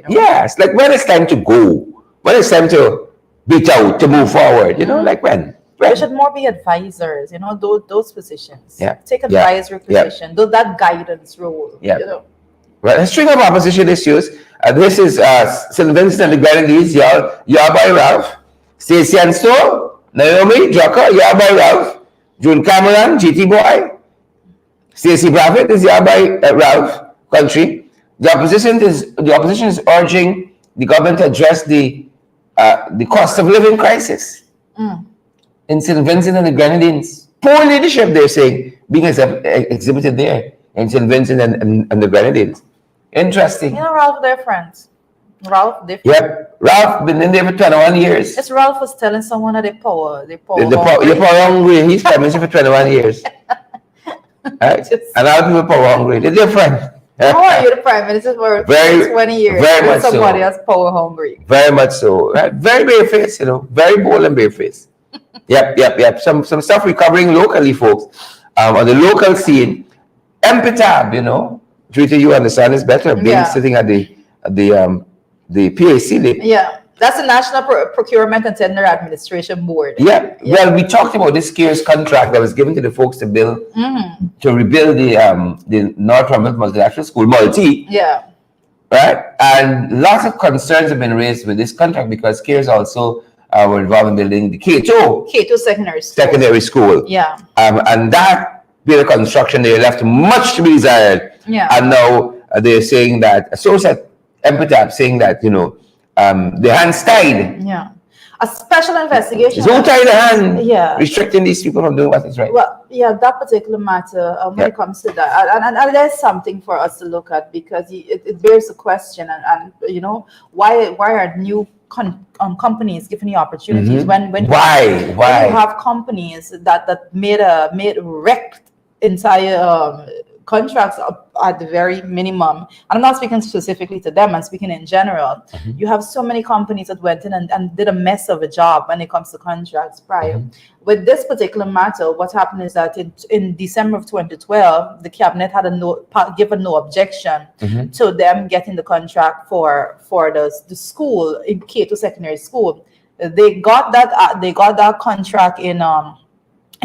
Yes, like when it's time to go, when it's time to beat out, to move forward. Like when. There should more be advisors, those positions. Yeah. Take advisory position, do that guidance role. Yeah. Well, let's string of opposition issues. This is St. Vincent and the Grenadines, y'all by Ralph. Stacey and Stowe, Naomi, Drucker, y'all by Ralph. June Cameron, GT Boy. Stacey Braffett is y'all by Ralph Country. The opposition is urging the government to address the cost of living crisis. In St. Vincent and the Grenadines. Poor leadership, they're saying, being exhibited there in St. Vincent and the Grenadines. Interesting. Ralph, they're friends. Ralph, they're friends. Yep. Ralph been in there for 21 years. It's Ralph was telling someone that you're power hungry. He's prime minister for 21 years. Right? And a lot of people power hungry. They're different. How are you the prime minister for 20 years? Very much somebody so. else power hungry. Very much so. Right? Very barefaced, very bold and barefaced. Yep. Some stuff we're covering locally, folks. On the local scene, MPTAB, Rita, you understand this better, being sitting at the PAC. Yeah, that's the National Procurement and Tender Administration Board. Yeah. Well, we talked about this CARES contract that was given to the folks to build, to rebuild the North Rambert Multinational School, Multi. Yeah. Right? And lots of concerns have been raised with this contract because CARES also were involved in building the K2 secondary school. Yeah. And that bit of construction, they left much to be desired. Yeah. And now they're saying that, a source at MPTAB saying that, the hands tied. Yeah. a special investigation. Don't tie the hand. Yeah. Restricting these people from doing what is right. Well, yeah, that particular matter, when it comes to that, and there's something for us to look at, because it bears a question, and you know, why are new companies given the opportunities when Why you have companies that made wrecked entire contracts at the very minimum, and I'm not speaking specifically to them, I'm speaking in general. You have so many companies that went in and did a mess of a job when it comes to contracts prior. With this particular matter, what happened is that in December of 2012, the cabinet had given no objection to them getting the contract for the school in Cato Secondary School. They got that contract in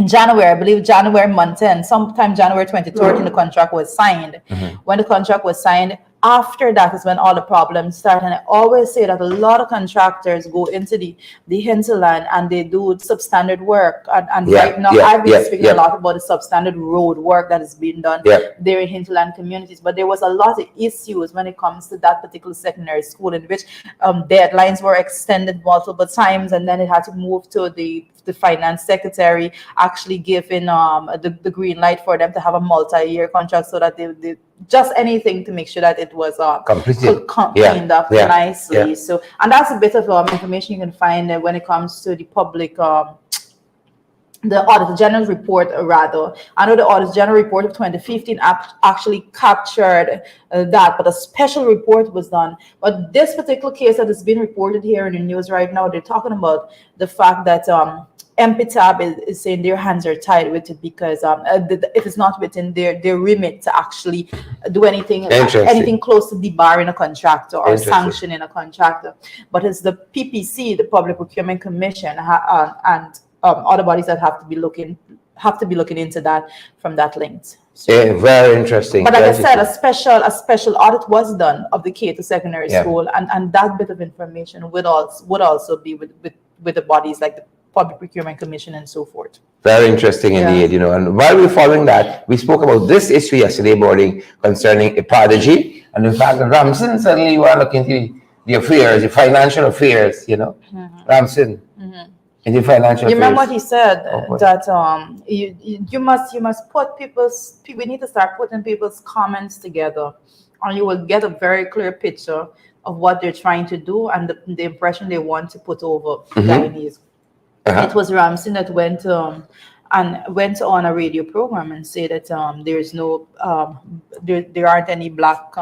January, I believe January month end, sometime January 23rd, the contract was signed. When the contract was signed, after that is when all the problems start. And I always say that a lot of contractors go into the hinterland and they do substandard work. And right now, I've been speaking a lot about the substandard road work that is being done there in hinterland communities. But there was a lot of issues when it comes to that particular secondary school, in which deadlines were extended multiple times, and then it had to move to the finance secretary actually giving the green light for them to have a multi-year contract, so that they just anything to make sure that it was completed, cleaned up nicely. So, and that's a bit of information you can find when it comes to the public, the Auditor General's report, rather. I know the Auditor General report of 2015 actually captured that, but a special report was done. But this particular case that has been reported here in the news right now, they're talking about the fact that MPTAB is saying their hands are tied with it, because it is not within their remit to actually do anything close to debarring a contractor or sanctioning a contractor. But it's the PPC, the Public Procurement Commission, and other bodies that have to be looking into that from that length. So, yeah, very interesting. But like I said, a special audit was done of the Cato Secondary School, and that bit of information would also be with the bodies like the Public Procurement Commission and so forth. Very interesting indeed, you know. And while we're following that, we spoke about this issue yesterday morning concerning a prodigy, and the fact that Ramson suddenly want to look into the affairs, the financial affairs, you know. Ramson. In the financial affairs. You remember what he said, that you must put we need to start putting people's comments together, and you will get a very clear picture of what they're trying to do and the impression they want to put over Guyanese. It was Ramsey that went on a radio program and said that there's no there aren't any black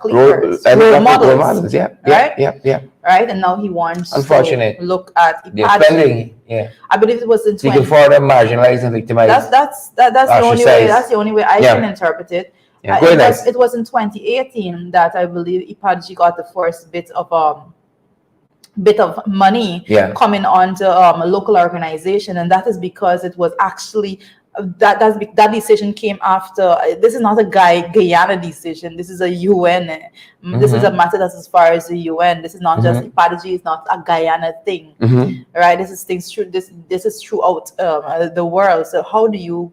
leaders, role models, right? And now he wants to look at spending, I believe it was in 20. You can further marginalize and victimize. That's the only way. That's the only way I can interpret it. It was in 2018 that I believe Ipaji got the first bit of money coming onto a local organization, and that is because it was actually that decision came after. This is not a Guyana decision. This is a UN. This is a matter that's as far as the UN. This is not just Ipaji. It's not a Guyana thing, right? This is things through this is throughout the world. So how do you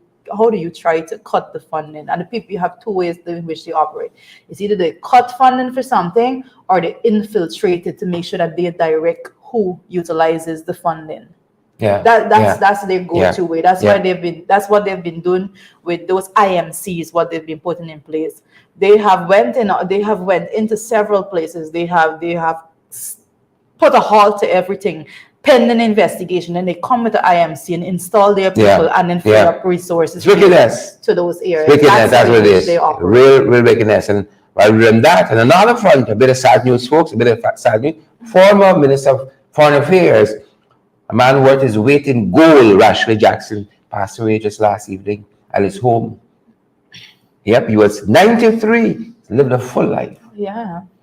try to cut the funding? And the people, you have two ways in which they operate. It's either they cut funding for something, or they infiltrate it to make sure that they direct who utilizes the funding. That's their go-to way. That's what they've been doing with those IMCs, what they've been putting in place. They have went into several places. They have put a halt to everything pending investigation, and they come with the IMC and install their people and then free up resources to those areas. Wickedness, that's what it is. Real wickedness. And while we're in that, and another front, a bit of sad news, folks, a bit of sad news. Former Minister of Foreign Affairs, a man worth his weight in gold, Rashleigh Jackson, passed away just last evening at his home. Yep, he was 93, lived a full life.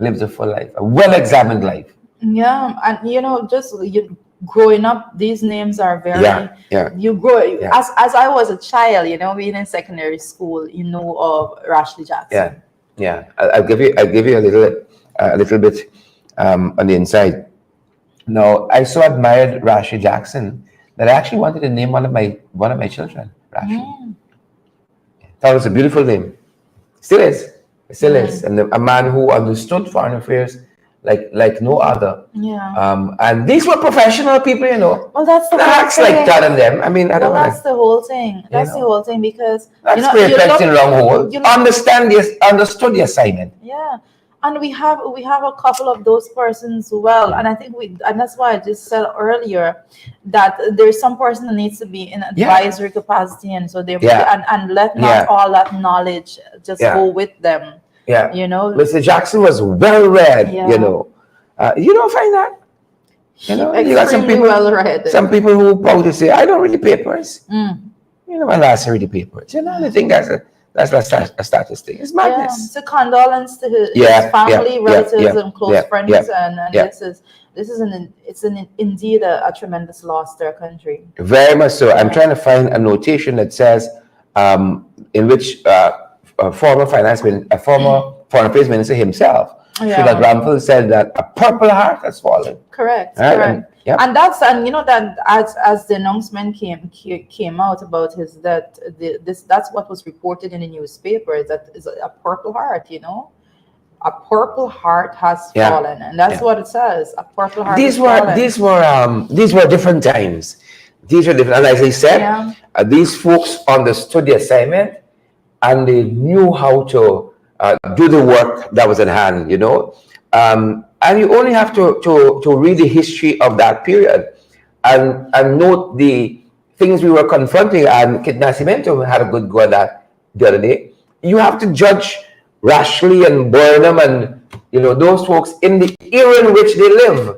Lived a full life, a well-examined life. And growing up, these names are very you grow as I was a child, being in secondary school, of Rashleigh Jackson. I'll give you a little bit on the inside. Now, I so admired Rashleigh Jackson that I actually wanted to name one of my children Rashleigh. Thought it was a beautiful name. Still is. And a man who understood foreign affairs like no other. Yeah. And these were professional people, you know. Well, that's the whole Acts like thing. that and them. I mean, I don't Well, want that's to. the whole thing. That's the know. whole thing because That's great you text look, in wrong hole. you look, Understood the assignment. yeah, and we have a couple of those persons well, and I think and that's why I just said earlier that there's some person that needs to be in Yeah. advisory capacity, and so they Yeah. and let not Yeah. all that knowledge just Yeah. go with them. Yeah. You know, Mr. Jackson was well read, Yeah. you know. You don't find that? You know, you got some extremely people, well read. some people who probably say, I don't read the papers. Mm. You know, my last read the papers. You know, they think that's a statistic. It's Yeah, madness. it's a condolence to his Yeah, family, yeah, relatives, yeah, and close yeah, friends, yeah, and yeah. this is indeed a tremendous loss to our country. Very much so. I'm trying to find a notation that says, in which a former a former foreign affairs minister himself, Yeah. Granville, said that a purple heart has fallen. Correct, Right, correct. and- yep. And you know that as the announcement came out about his death, that's what was reported in the newspaper. That is a purple heart. You know, a purple heart has Yeah. fallen, and that's Yeah. what it says. A purple heart. These has were fallen. these were different times. These were different, and as I said, Yeah. these folks understood the assignment and they knew how to do the work that was at hand. You know, and you only have to read the history of that period and note the things we were confronting. And Kit Nascimento had a good go at that the other day. You have to judge Rashleigh and Burnham and those folks in the era in which they live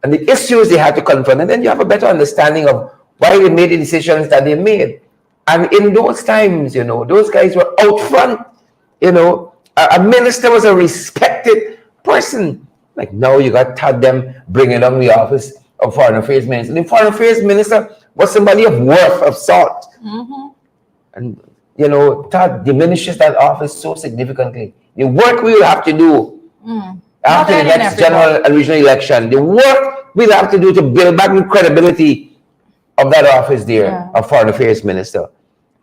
and the issues they had to confront, and then you have a better understanding of why they made the decisions that they made. And in those times, those guys were out front. A minister was a respected person. Like now, you got Todd them bringing down the office of foreign affairs minister. The foreign affairs minister was somebody of worth, of salt, and Todd diminishes that office so significantly. The work we will have to do after the next general and regional election, the work we'll have to do to build back the credibility of that office there, of foreign affairs minister,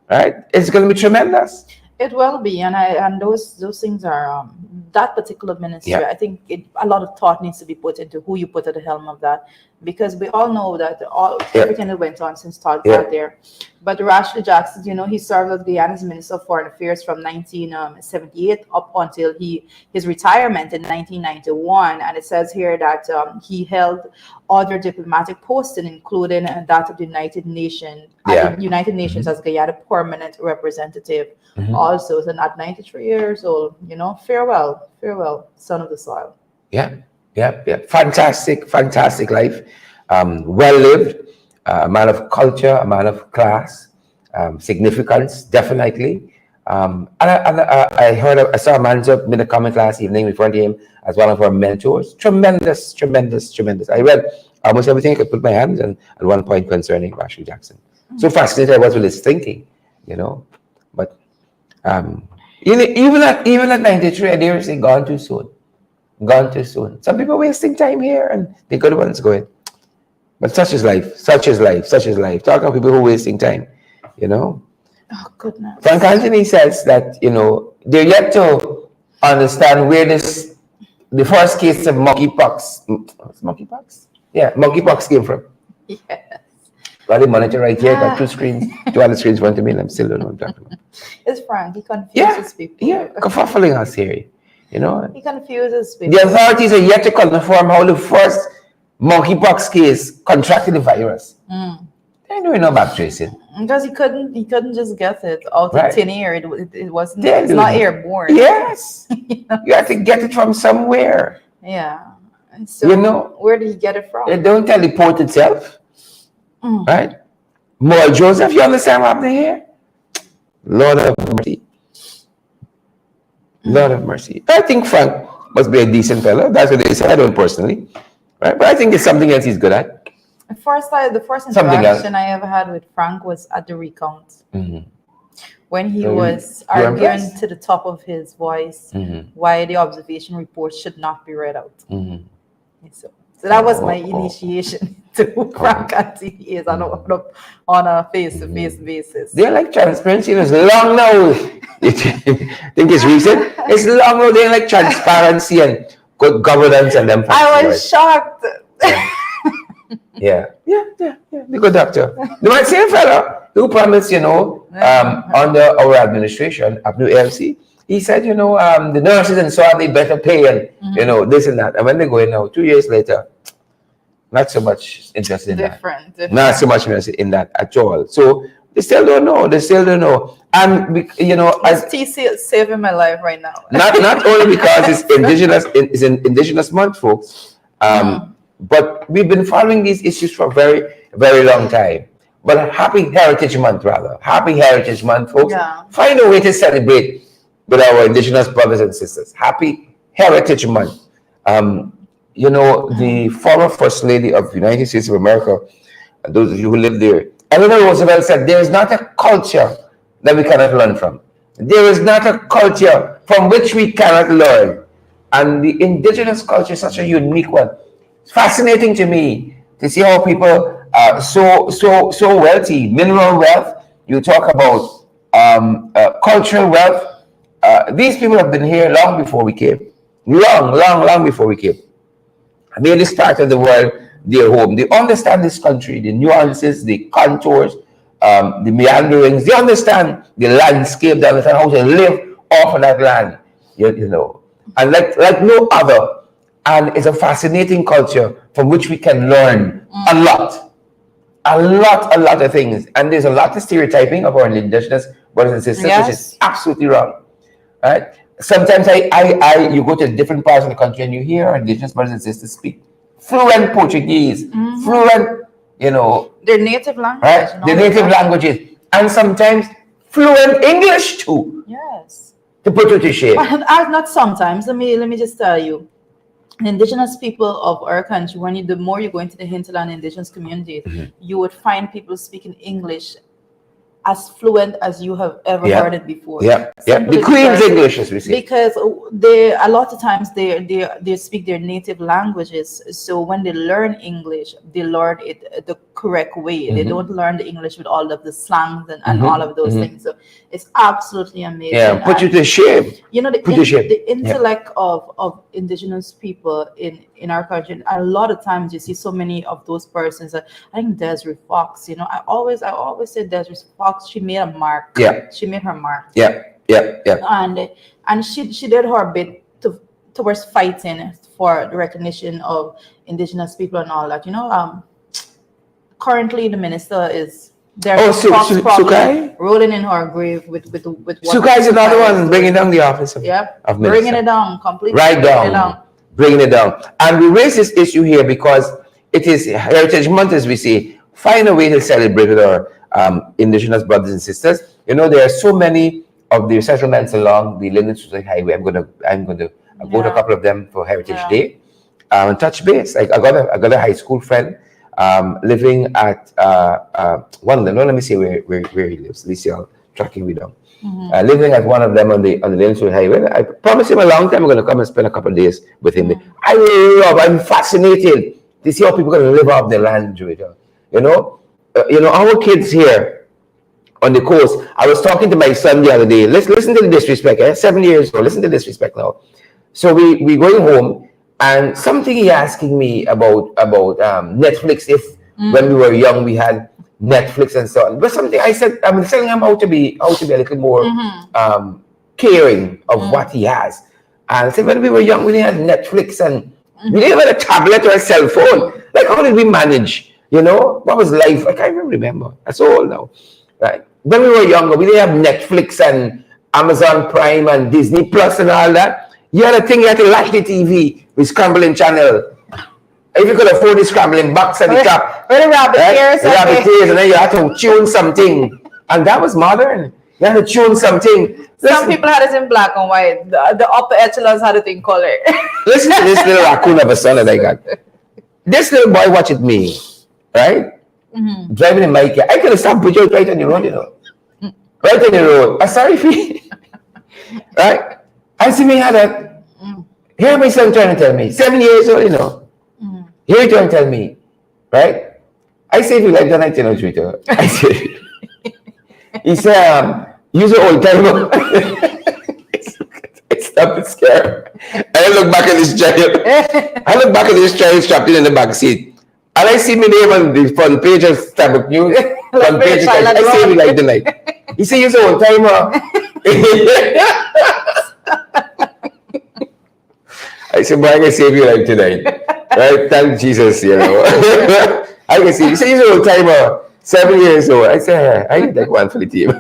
right? It's going to be tremendous. It will be, and those things are that particular ministry. Yeah. I think a lot of thought needs to be put into who you put at the helm of that, because we all know that everything that went on since Todd got there. But Rashleigh Jackson, he served as Guyana's Minister of Foreign Affairs from 1978 up until his retirement in 1991. And it says here that he held other diplomatic posting, including that of the United Nations, United Nations as Guyana permanent representative. Also, so at 93 years old, farewell, son of the soil. Yeah. Fantastic life. Well lived. A man of culture, a man of class, significance, definitely. And I saw a man made a comment last evening referring to him as one of our mentors. Tremendous. I read almost everything I could put my hands on at one point concerning Rashleigh Jackson. So fascinated I was with his thinking, But even at 93, I dare say gone too soon. Some people wasting time here, and the good ones going. But such is life. Talking about people who are wasting time, Oh, goodness. Frank Anthony says that, they're yet to understand where the first case of monkeypox. Monkeypox? Yeah, monkeypox came from. Yes. Got the monitor right here, got two other screens in front of me, and I'm still don't know what I'm talking about. It's Frank. He confuses people. Yeah, kerfuffling us here, He confuses people. The authorities are yet to confirm how the first monkeypox case contracted the virus. They don't know about tracing. Because he couldn't just get it out of thin air. It wasn't. It's not airborne. Yes, you have to get it from somewhere. Yeah. And so, where did he get it from? It don't teleport itself, right? More Joseph, you understand what happened here? Lord of mercy. Lord of mercy. I think Frank must be a decent fellow. That's what they say. I don't personally, right? But I think it's something else he's good at. The first interaction I ever had with Frank was at the recount, when he was arguing to the top of his voice why the observation report should not be read out. So that was my initiation to Frank Anthony is on a face-to-face basis. They're like transparency. It's long now. You think it's recent? It's long now. They're like transparency and good governance and them. I was shocked. Yeah. The good doctor. The same fella who promised, under our administration of new LC, he said, the nurses and so on, they better pay and, this and that. And when they go in now, 2 years later, not so much interested in Different. Not so much interested in that at all. So they still don't know. And, as TC is saving my life right now. not only because it's an indigenous month, folks, but we've been following these issues for a very, very long time. But Happy Heritage Month, rather. Happy Heritage Month, folks. Yeah. Find a way to celebrate with our indigenous brothers and sisters. Happy Heritage Month. The former First Lady of the United States of America, those of you who live there, Eleanor Roosevelt said, there is not a culture that we cannot learn from. There is not a culture from which we cannot learn. And the indigenous culture is such a unique one. It's fascinating to me to see how people are so wealthy, mineral wealth. You talk about cultural wealth. These people have been here long before we came. Long before we came. I mean, this part of the world, their home. They understand this country, the nuances, the contours, the meanderings. They understand the landscape. They understand how to live off of that land. And like no other. And it's a fascinating culture from which we can learn a lot of things. And there's a lot of stereotyping of our indigenous brothers and sisters, which is absolutely wrong. Right? Sometimes you go to different parts of the country and you hear our indigenous brothers and sisters speak fluent Portuguese, fluent, their native language. Right? Their native languages. And sometimes fluent English too. Yes. To put it to shame. Not sometimes. Let me just tell you. Indigenous people of our country, the more you go into the hinterland indigenous communities, you would find people speaking English as fluent as you have ever heard it before. The Queen's English, as we say. Because a lot of times they speak their native languages. So when they learn English, they learn it the correct way. They don't learn the English with all of the slangs and all of those things. So it's absolutely amazing. Yeah, put you to shame. The intellect of indigenous people in our country, a lot of times you see so many of those persons. I think Desiree Fox, I always say Desiree Fox, she made a mark. Yeah. She made her mark. Yeah. And she did her bit towards fighting for the recognition of indigenous people and all that. Currently the minister is there. Sukai rolling in her grave with Sukai is another one bringing down the office of minister. Bringing it down completely. Bringing it down. And we raise this issue here because it is Heritage Month, as we say. Find a way to celebrate with our indigenous brothers and sisters. There are so many of the settlements along the Linden Street Highway. I'm going to go to a couple of them for Heritage Day and touch base. I got a high school friend living at one of them. No, let me see where he lives. At least you're tracking me down. Living at one of them on the Linden Street Highway. I promised him a long time I'm going to come and spend a couple of days with him. I'm fascinated to see how people are going to live off their land, Juita. Our kids here on the coast. I was talking to my son the other day. Listen to the disrespect. 7 years old. Listen to the disrespect now. So we going home, and something he asking me about Netflix. If when we were young we had Netflix and so on. But something I said, I'm telling him how to be a little more caring of what he has. And I said, when we were young, we didn't have Netflix and we didn't have a tablet or a cell phone. Like, how did we manage? What was life? I can't even remember. That's all now. Right? When we were younger, we didn't have Netflix and Amazon Prime and Disney Plus and all that. You had a thing, you had to light the TV with scrambling channel. If you could afford the scrambling box at the top. With the rabbit ears. The rabbit ears, and then you had to tune something. And that was modern. You had to tune something. Some people had it in black and white. The upper echelons had it in color. Listen to this little raccoon of a son that I got. This little boy watched me, right? Driving in my car. I could have stopped put you right on the road, Right on the road. I'm sorry for you. Right? I see me had that. Here my son trying to tell me. 7 years old, Here he trying to tell me. Right? I say, if you like that, I tell you, Twitter. I say, he said, use your old timer. Stop it, scare. And I look back at this child. I look back at this child strapped in the back seat. And I see my name on the front page of Starbucks News. Front page, I say we like tonight. He said, "You're old timer." I said, "Boy, I can save your life tonight." Right? Thank Jesus, you know. I can see. He said, "You're old timer, 7 years old." I said, "I need that one for the team."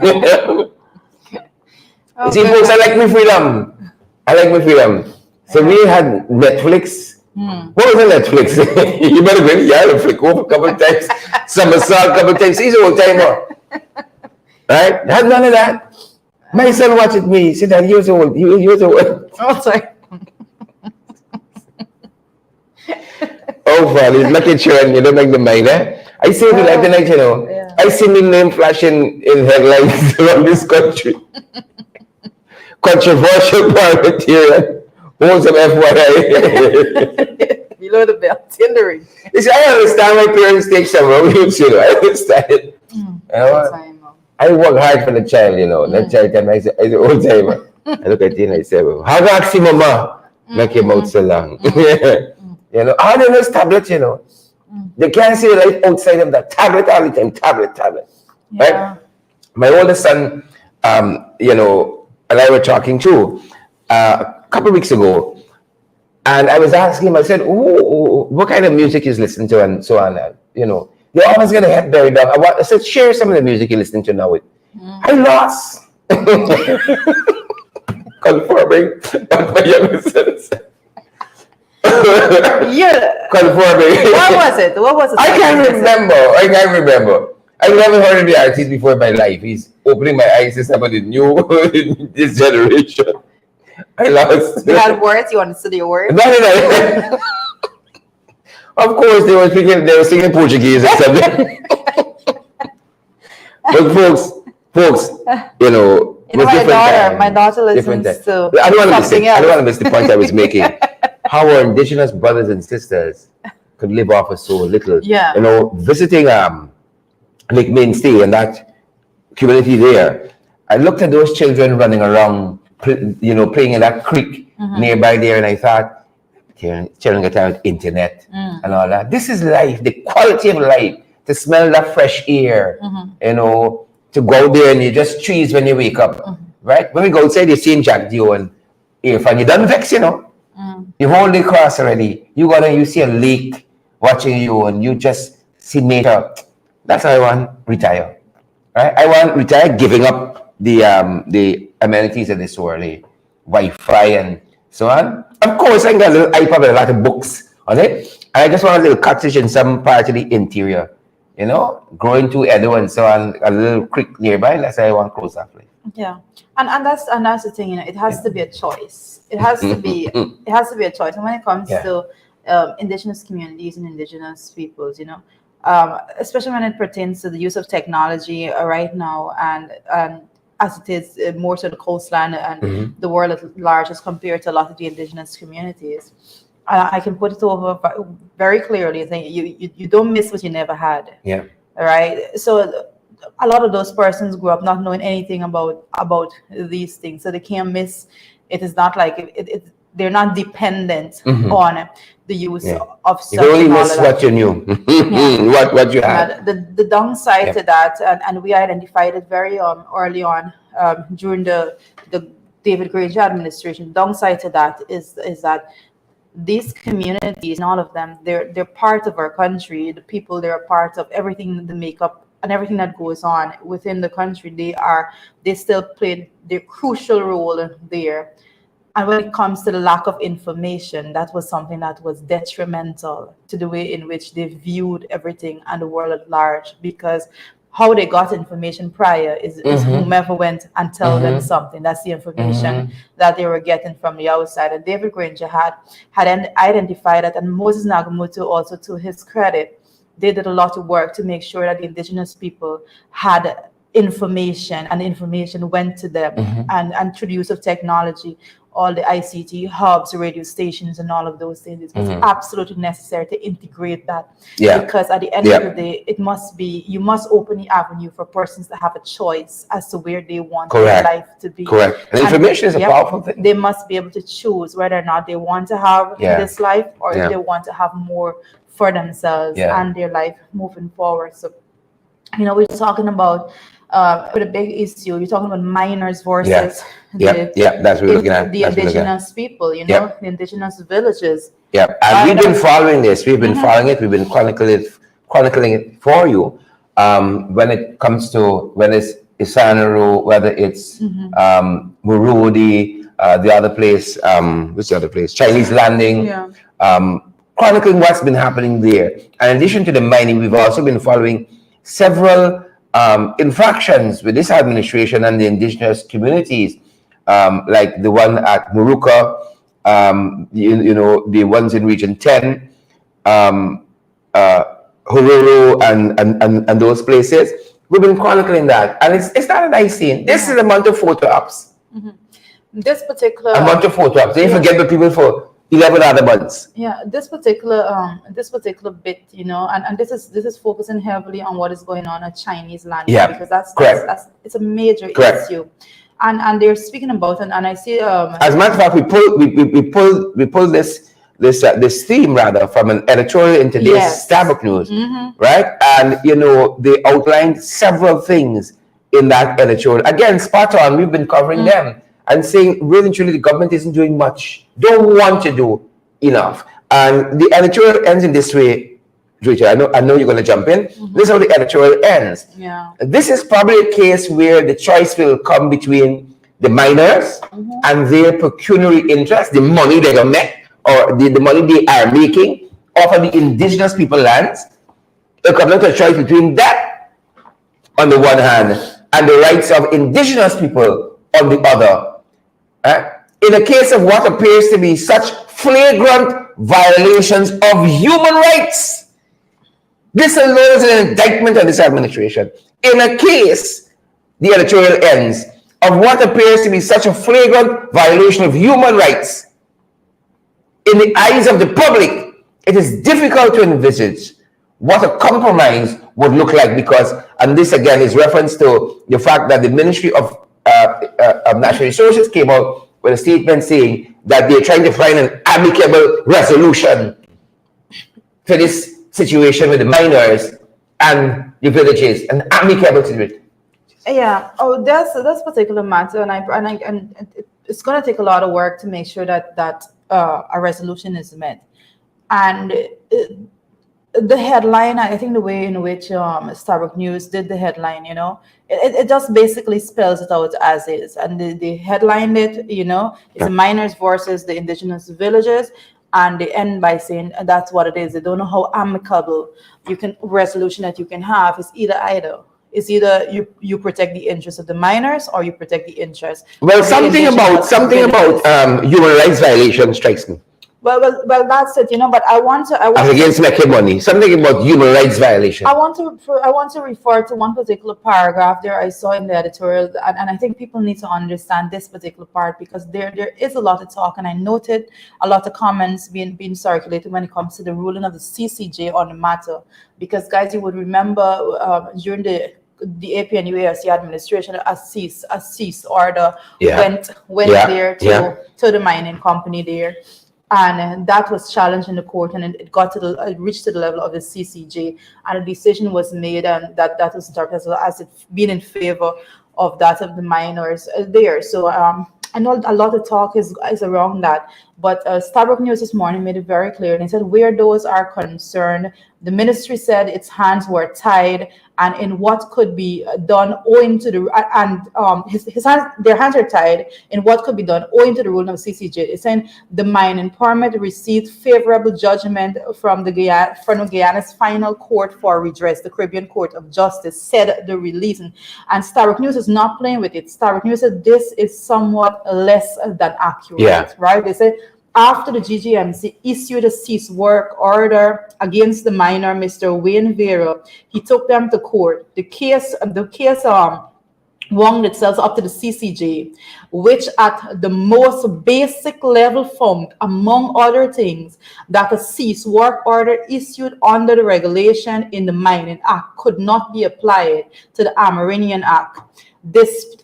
See, folks, I like my freedom. I like my freedom. So we had Netflix. What was on Netflix? You better go in the flick over a couple of times. Somersault a couple of times. He's an old timer. Right? Had none of that. My son watched it me. He said that he was old. He was old. Oh, sorry. Oh, funny. Lucky children, you don't make them mind, eh? I say to like the night, you know. Yeah. I see my name flashing in headlines around this country. Controversial parliamentarian. Hold some FYI. Below the belt, tendering. You see, I understand my parents take some roads, you know. I understand it. You know, I work hard for the child, you know. That child can I say, old timer. I look at you and I say, well, how about see mama? Make your mouth so long. You know, how do those tablets, you know? They can't see the light outside of that tablet all the time. Tablet. Yeah. Right? My oldest son, you know, and I were talking too. A couple of weeks ago, and I was asking him, I said, what kind of music he's listening to and so on. You know, you're always going to head very down. I said, share some of the music you're listening to now with. I lost. Conforming what my younger son said. Yeah. Conforming. What was it? I can't remember. I never heard of the artist before in my life. He's opening my eyes to somebody new in this generation. I lost. You had words? You want to study your words? No. Of course, they were singing Portuguese or something. But folks, you know, my daughter listens to I don't want to miss the point I was making. How our indigenous brothers and sisters could live off of so little. Yeah. You know, visiting Lake Mainstay and that community there, I looked at those children running around, you know, playing in that creek nearby there, and I thought, children get out internet and all that. This is life, the quality of life, to smell that fresh air, you know, to go out there and you just trees when you wake up, right? When we go outside, you see Jack Dio and Irfan, you done vex, you know. You hold the cross already. You see a lake watching you, and you just see nature. That's how I want retire. Right? I want retire, giving up the amenities of this world, Wi-Fi and so on. Of course, I got a little iPad with a lot of books on it. And I just want a little cottage in some part of the interior, you know, growing to Edo and so on, a little creek nearby. That's how I want close up. Yeah, and that's the thing, you know. It has to be a choice. It has to be a choice. And when it comes to indigenous communities and indigenous peoples, you know, especially when it pertains to the use of technology right now, and as it is more to the coastline and the world at large as compared to a lot of the indigenous communities, I can put it over very clearly. You don't miss what you never had. Yeah. All right. So a lot of those persons grew up not knowing anything about these things, so they can't miss. It is not like they're not dependent on the use of stuff. You only miss what you knew, what you had. The downside to that, and we identified it very early on during the David Granger administration. The downside to that is that these communities, and all of them, they're part of our country. The people, they're a part of everything, the makeup and everything that goes on within the country. They still play their crucial role there. And when it comes to the lack of information, that was something that was detrimental to the way in which they viewed everything and the world at large, because how they got information prior is whomever went and tell them something. That's the information that they were getting from the outside. And David Granger had identified that, and Moses Nagamutu also, to his credit, they did a lot of work to make sure that the indigenous people had information, and the information went to them. And through the use of technology, all the ICT hubs, radio stations, and all of those things, it's absolutely necessary to integrate that. Because at the end of the day, it must be, you must open the avenue for persons to have a choice as to where they want their life to be. And information is a powerful thing. They must be able to choose whether or not they want to have this life, or if they want to have more for themselves and their life moving forward. So, you know, we're talking about with a big issue. You're talking about minors versus that's what we're looking at. The indigenous people, you know, the indigenous villages. And we've been following this. We've been following it. We've been chronicling it for you. When it comes to whether it's Isanaro, whether it's Murudi, the other place, what's the other place? Chinese Landing. Chronicling what's been happening there. And in addition to the mining, we've also been following several infractions with this administration and the indigenous communities, like the one at Muruka, you know, the ones in Region 10, Hororo, and those places. We've been chronicling that, and it's not a nice scene. This is a month of photo ops. This particular month of photo ops. They forget the people for 11 other months. This particular bit, you know, and this is focusing heavily on what is going on at Chinese land, because that's it's a major issue, and they're speaking about it, and I see as a matter of fact, we pulled this theme rather from an editorial in today's Starbucks News, right? And you know, they outlined several things in that editorial. Again, spot on. We've been covering them and saying, really and truly, the government isn't doing much, don't want to do enough. And the editorial ends in this way, Rita. I know you're going to jump in. This is how the editorial ends. This is probably a case where the choice will come between the miners and their pecuniary interest, the money they're going to make, or the money they are making off of the indigenous people lands. It comes down to a choice between that on the one hand and the rights of indigenous people on the other. In a case of what appears to be such flagrant violations of human rights, this alone is an indictment of this administration. In a case, the editorial ends, of what appears to be such a flagrant violation of human rights, in the eyes of the public, it is difficult to envisage what a compromise would look like, because, and this again is reference to the fact that the Ministry of Natural Resources came out with a statement saying that they're trying to find an amicable resolution for this situation with the miners and the villages, an amicable situation. That's particular matter, and it's going to take a lot of work to make sure that a resolution is met. And the headline, I think the way in which Starbucks News did the headline, you know, it just basically spells it out as is. And they headlined it, you know, it's the miners versus the indigenous villages. And they end by saying that's what it is. They don't know how amicable resolution that you can have. It's either. It's either you protect the interests of the miners or you protect the interests. Well, something about human rights violation strikes me. Well, that's it, you know. But I want as against making money. Something about human rights violation. I want to refer to one particular paragraph there I saw in the editorial, and I think people need to understand this particular part, because there is a lot of talk, and I noted a lot of comments being circulated when it comes to the ruling of the CCJ on the matter. Because guys, you would remember during the APNUASC administration, a cease order went there to the mining company there. And that was challenged in the court, and it reached to the level of the CCJ, and a decision was made, and that was interpreted as it being in favor of that of the miners there. So I know a lot of talk is around that, but Starbucks News this morning made it very clear, and it said where those are concerned, the ministry said its hands were tied, and in what could be done owing to their hands are tied in what could be done owing to the ruling of CCJ. It's saying the mining permit received favorable judgment from Guyana's final court for redress, the Caribbean Court of Justice, said the release. And Starbucks News is not playing with it. Starbucks News said this is somewhat less than accurate, right? They say after the GGMC issued a cease work order against the miner, Mr. Wayne Vera, he took them to court. The case wound itself up to the CCJ, which at the most basic level found, among other things, that a cease work order issued under the regulation in the Mining Act could not be applied to the Amerindian Act.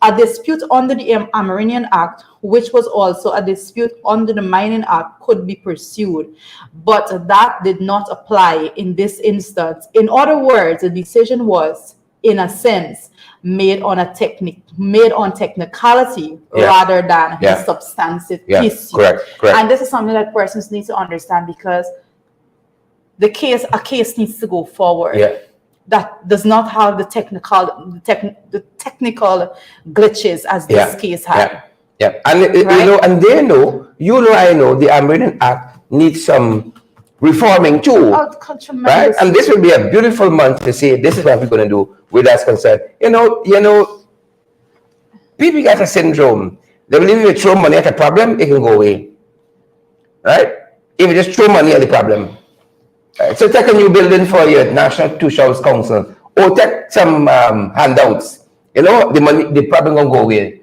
A dispute under the Amerindian Act, which was also a dispute under the Mining Act, could be pursued, but that did not apply in this instance. In other words, the decision was, in a sense, made on technicality rather than a substantive issue. Correct. And this is something that persons need to understand, because a case needs to go forward. That does not have the technical glitches as this case had. And and they know, I know, the Amerindian Act needs some reforming too, right? And this will be a beautiful month to say this is what we're going to do with us concerned. People got a syndrome. They believe if you throw money at a problem, it can go away, right? If you just throw money at the problem. So take a new building for your National Two-Shows Council, or take some handouts. The problem gonna go away,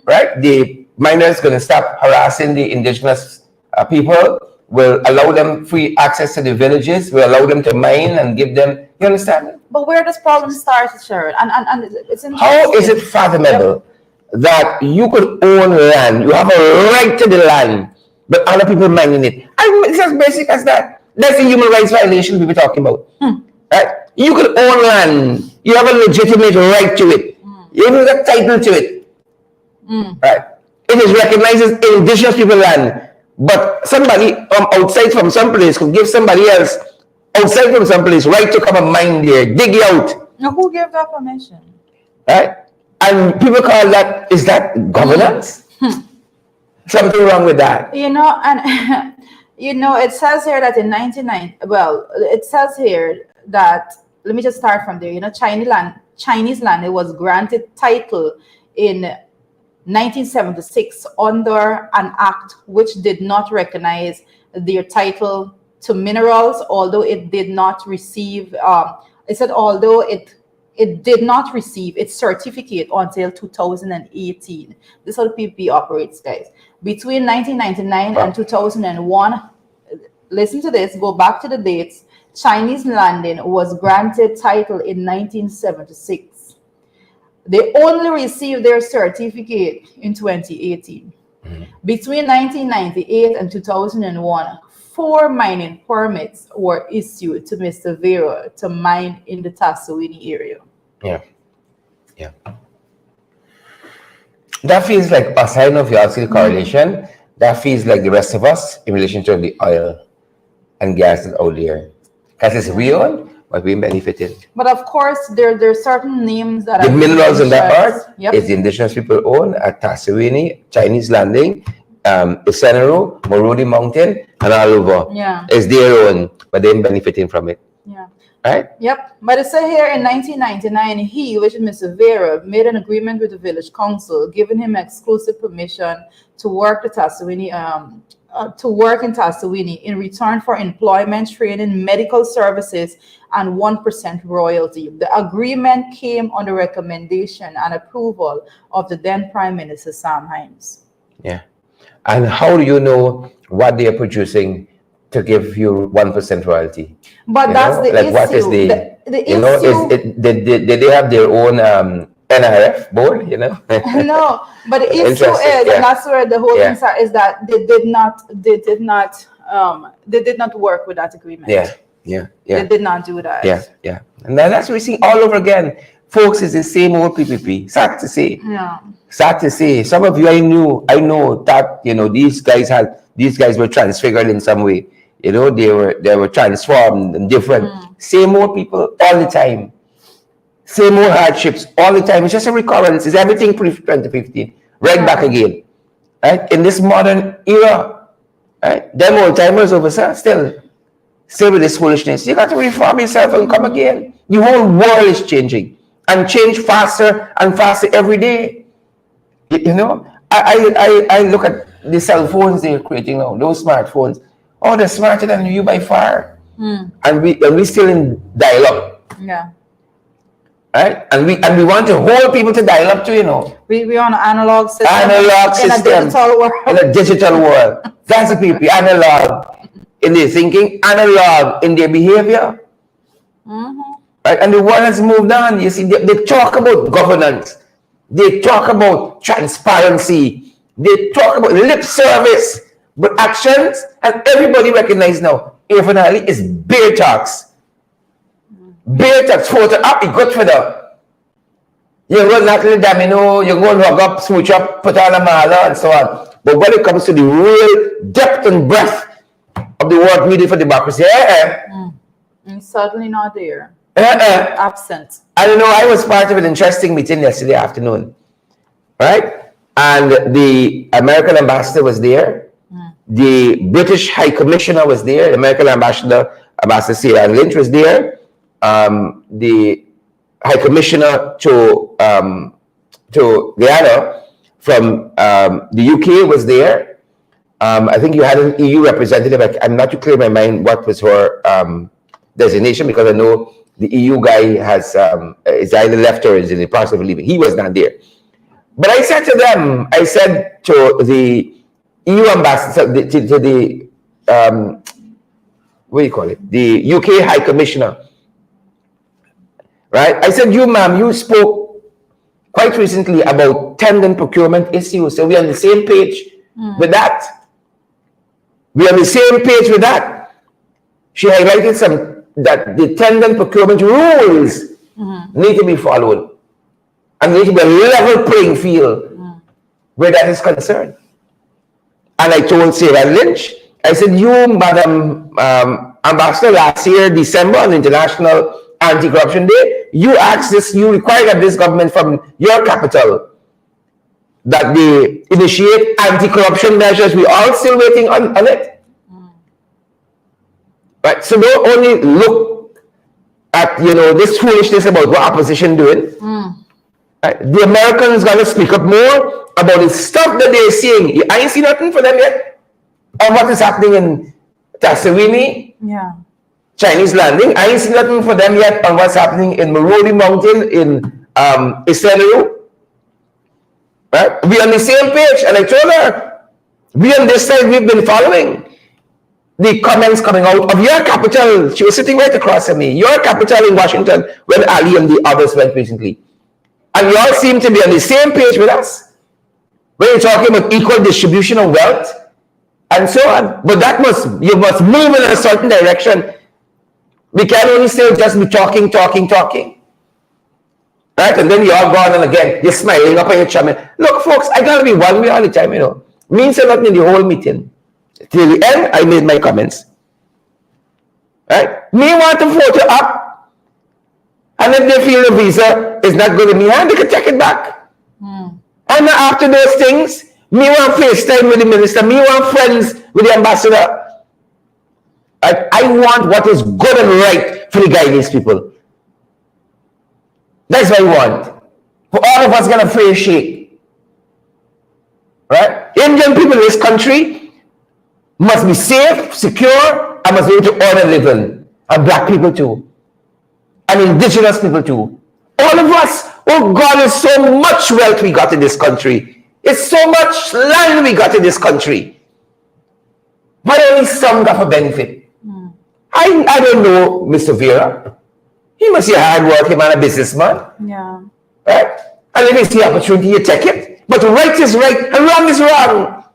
right? The miners gonna stop harassing the indigenous people. Will allow them free access to the villages. Will allow them to mine and give them. You understand? But where does problem start, Sharon? And it's interesting. How is it fathomable that you could own land? You have a right to the land, but other people mining it. It's as basic as that. That's a human rights violation we were talking about. Right? You could own land. You have a legitimate right to it. You have a title to it. Right? It is recognized as indigenous people land. But somebody outside from some place could give somebody else outside from some place right to come and mine there, dig you out. Now, who gave that permission? Right? And people call that, is that governance? Something wrong with that. And it says here that in 1990, it says here that, let me just start from there. Chinese land, it was granted title in 1976 under an act which did not recognize their title to minerals, although it did not receive, it did not receive its certificate until 2018. This is how the PPP operates, guys. Between 1999 and 2001, listen to this, go back to the dates, Chinese landing was granted title in 1976. They only received their certificate in 2018. Between 1998 and 2001, 4 mining permits were issued to Mr. Vera to mine in the Tasawini area. That feels like a sign of your correlation. That feels like the rest of us in relation to the oil and gas that's out there. Because it's real, but we benefited. But of course, there are certain names that the minerals in that part is the indigenous people own at Tasawini, Chinese Landing, Isenero, Morodi Mountain, and all over. It's their own, but they're benefiting from it. Right? Yep. But it said here in 1999, he, which is Mr. Vera, made an agreement with the village council, giving him exclusive permission to work in Tasawini in return for employment, training, medical services, and 1% royalty. The agreement came on the recommendation and approval of the then Prime Minister Sam Hinds. And how do you know what they are producing to give you 1% royalty? But that's the issue. What is the issue? Did they have their own NRF board? No, but the issue is, and that's where the whole thing starts, is that they did not work with that agreement. They did not do that. And then that's what we see all over again. Folks, it's the same old PPP. Sad to say. Sad to say. Some of you I know that these guys were transfigured in some way. They were transformed and different. Same old people all the time. Same old hardships all the time. It's just a recurrence. It's everything pre-2015. Right back again. Right? In this modern era. Right? Them old timers over still with this foolishness. You got to reform yourself and come again. The whole world is changing. And change faster and faster every day. I look at the cell phones they're creating now, those smartphones, oh, they're smarter than you by far. And we still in dial-up. Yeah. Right? And we want to hold people to dial up to, you know. We're on an analog system. Analog system. In a digital world. In a digital world. That's the people. Analog in their thinking, analog in their behavior. Right? And the world has moved on. You see, they talk about governance. They talk about transparency. They talk about lip service. But actions, and everybody recognize now, finally, is bare talks. Bare talks, photo up, it's good for them. You go not little domino, you go and hug up, smooch up, put on a mala, and so on. But when it comes to the real depth and breadth of the work needed for democracy, It's certainly not there. Absent. I don't know, I was part of an interesting meeting yesterday afternoon, right? And the American ambassador was there. The British High Commissioner was there. The American ambassador, Ambassador Sarah Lynch was there. The High Commissioner to Guyana from the UK was there. I think you had an EU representative. I'm not too clear in my mind what was her designation, because I know the EU guy has is either left or is in the process of leaving. He was not there. But I said to them, I said to the EU ambassador, to the what do you call it? The UK High Commissioner. Right? I said, you, ma'am, you spoke quite recently about tender and procurement issues. So we're on the same page with that. We're on the same page with that. She highlighted that the tender and procurement rules need to be followed. And there need to be a level playing field where that is concerned. And I told Sarah Lynch, I said, you, Madam Ambassador, last year, December, on International Anti-Corruption Day, you asked this, you required of this government from your capital that they initiate anti-corruption measures. We're all still waiting on it. Right? So don't only look at, this foolishness about what opposition doing. Right? The Americans got to speak up more about the stuff that they're seeing. I ain't seen nothing for them yet on what is happening in Tasawini. Yeah. Chinese landing. I ain't seen nothing for them yet on what's happening in Marodi Mountain in Iseneru. Right? We're on the same page, and I told her, we on this side, we've been following the comments coming out of your capital. She was sitting right across from me. Your capital in Washington, when Ali and the others went recently. And you all seem to be on the same page with us. When you're talking about equal distribution of wealth and so on. But you must move in a certain direction. We can't only still just be talking. Right? And then you're all gone, and again, you're smiling up at your chum. Look, folks, I gotta be one way all the time, Means a lot in the whole meeting. Till the end, I made my comments. Right? Me want to photo up. And if they feel the visa is not good in me hand, they can take it back. And after those things, me want FaceTime with the minister, me want friends with the ambassador. I want what is good and right for the Guyanese people. That's what I want. For all of us get a fair shake. Right? Indian people in this country must be safe, secure, and must be able to earn a living. And black people too. And indigenous people too. All of us, oh God, there's so much wealth we got in this country. It's so much land we got in this country. But only some got for benefit. I don't know Mr. Vera. He must be a hard-working man, a businessman. Yeah. Right? And if it's the opportunity, you take it. But right is right and wrong is wrong.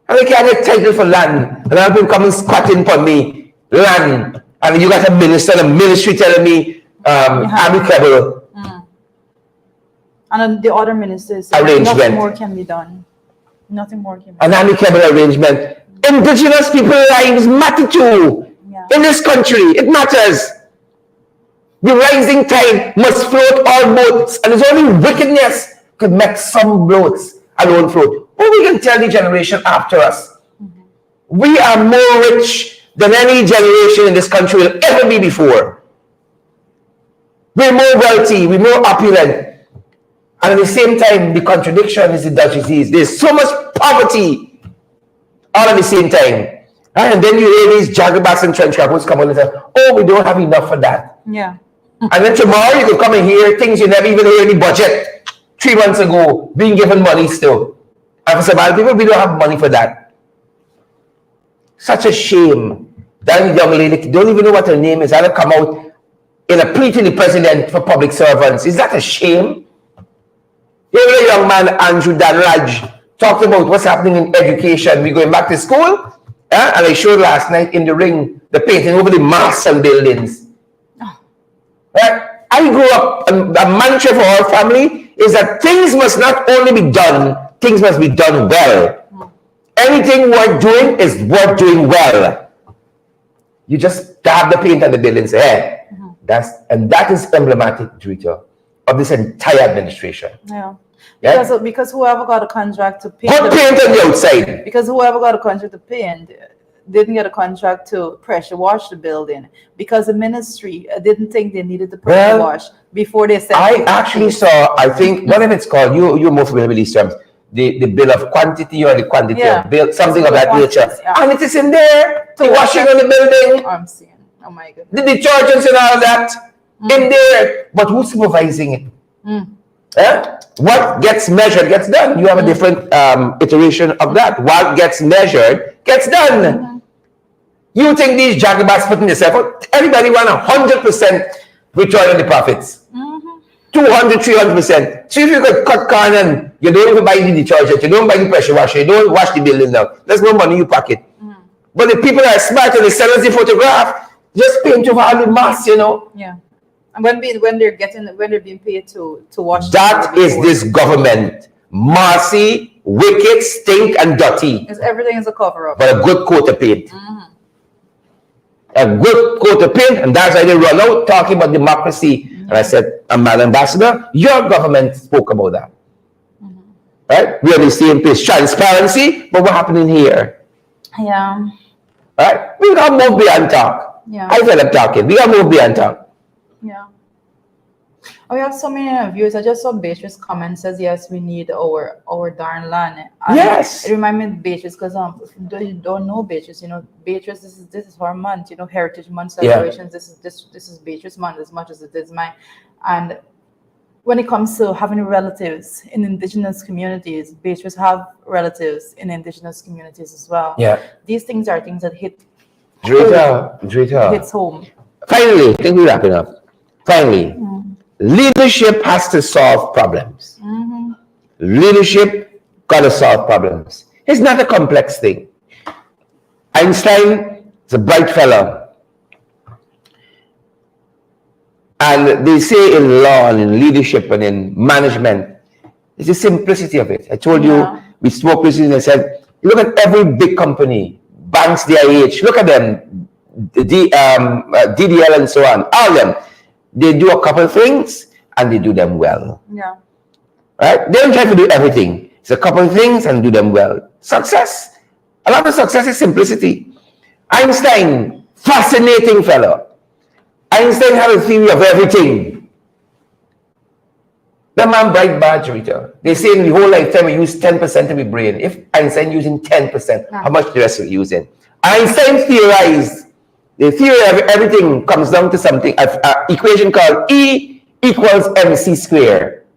And I can't get title for land. And I've been coming squatting for me. Land. And you got a minister and a ministry telling me, amicable. And the other ministers, arrangement. Nothing more can be done. Nothing more can be done. An amicable arrangement. Indigenous people's lives matter too. In this country, it matters. The rising tide must float all boats, and it's only wickedness could make some boats alone float. Or we can tell the generation after us, we are more rich than any generation in this country will ever be before. We're more wealthy, we're more opulent. And at the same time, the contradiction is the Dutch disease. There's so much poverty all at the same time. And then you hear these jagabats and trench coats come on and say, oh, we don't have enough for that. Yeah. And then tomorrow you could come and hear things you never even heard in the budget 3 months ago, being given money still. And for some other people, we don't have money for that. Such a shame. That young lady don't even know what her name is. I don't come out in a plea to the president for public servants. Is that a shame? Here a young man, Andrew Danraj, talked about what's happening in education. We're going back to school. And I showed last night in the ring, the painting over the masts and buildings. Right? I grew up, a mantra for our family is that things must not only be done, things must be done well. Anything worth doing is worth doing well. You just dab the paint on the building's head. That is emblematic, Drita, of this entire administration. Yeah. Yeah? Because whoever got a contract to paint. Put paint on the outside. Because whoever got a contract to paint didn't get a contract to pressure wash the building because the ministry didn't think they needed to pressure wash before they said. I actually saw, I think, whatever it's called, you're more familiar with these terms, the bill of quantity or the quantity of bill, something of that nature. Yeah. And it is in there, the washing on the building. I'm seeing. Oh my goodness. The detergents and all that in there. But who's supervising it? What gets measured gets done. You have a different iteration of that. What gets measured gets done. You think these jagabats putting this effort? Everybody want 100% return on the profits. 200, 300%. So if you could cut corn and you don't even buy the detergent, you don't buy the pressure washer, you don't wash the building down, there's no money in your pocket. But the people are smart and they sell us the photograph, just paint over all the mass, you know. Yeah. And when they're being paid to wash. That is this government. Massy, wicked, stink, and dirty. Because everything is a cover-up. But a good coat of paint. A good coat of paint, and that's why they run out talking about democracy. And I said, Madam Ambassador, your government spoke about that. Right? We are the same place. Transparency, but what happening here? Yeah. Right? We got to move beyond talk. Yeah. I feel like talking. We got to move beyond talk. Yeah. Oh, we have so many viewers. I just saw Beatrice comment says, yes, we need our darn land. And yes. It reminds me of Beatrice because you don't know Beatrice. You know, Beatrice, this is her month, you know, Heritage Month celebrations. Yeah. This is Beatrice month as much as it is mine. And when it comes to having relatives in indigenous communities, Beatrice have relatives in indigenous communities as well. Yeah. These things are things that hit hits home. Finally, I think we're wrapping up. Finally. Leadership has to solve problems. Leadership got to solve problems. It's not a complex thing. Einstein is a bright fellow. And they say in law and in leadership and in management, it's the simplicity of it. I told you, we spoke recently and I said, look at every big company, banks, DIH, look at them, DDL and so on, all of them. They do a couple of things and they do them well. Yeah. Right? They don't try to do everything. It's a couple of things and do them well. Success. A lot of success is simplicity. Einstein, fascinating fellow. Einstein had a theory of everything. The man bright badge reader. They say in the whole lifetime we use 10% of your brain. If Einstein using 10%, how much the rest of it using? Einstein theorized. The theory of everything comes down to something, an equation called E equals MC squared.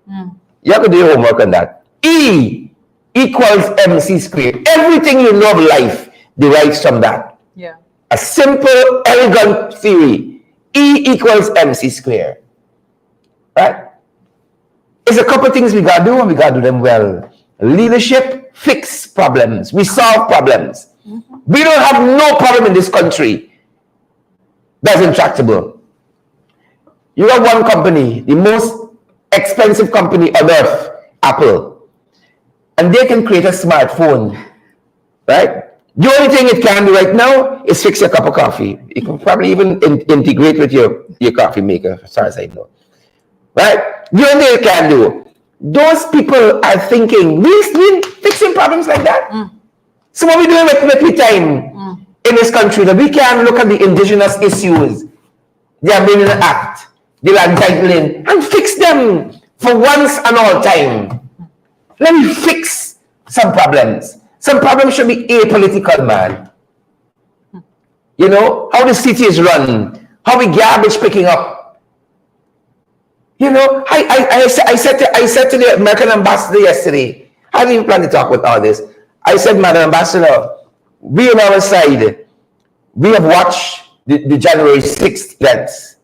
You have to do your homework on that. E equals MC squared. Everything you know of life derives from that. Yeah. A simple, elegant theory. E equals MC squared. Right? It's a couple of things we got to do and we got to do them well. Leadership, fix problems. We solve problems. We don't have no problem in this country that's intractable. You have one company, the most expensive company on earth, Apple, and they can create a smartphone, right? The only thing it can do right now is fix your cup of coffee. It can probably even integrate with your coffee maker, as far as I know, right? The only thing it can do. Those people are thinking, we fixing problems like that. So what we doing with time in this country that we can look at the indigenous issues, the Amendment Act, the land titling, and fix them for once and all time. Let me fix some problems. Some problems should be apolitical, man. You know, how the city is run, how we garbage picking up. You know, I said to the American ambassador yesterday, I didn't even plan to talk with all this. I said, Madam Ambassador, we on our side, we have watched the January 6th events.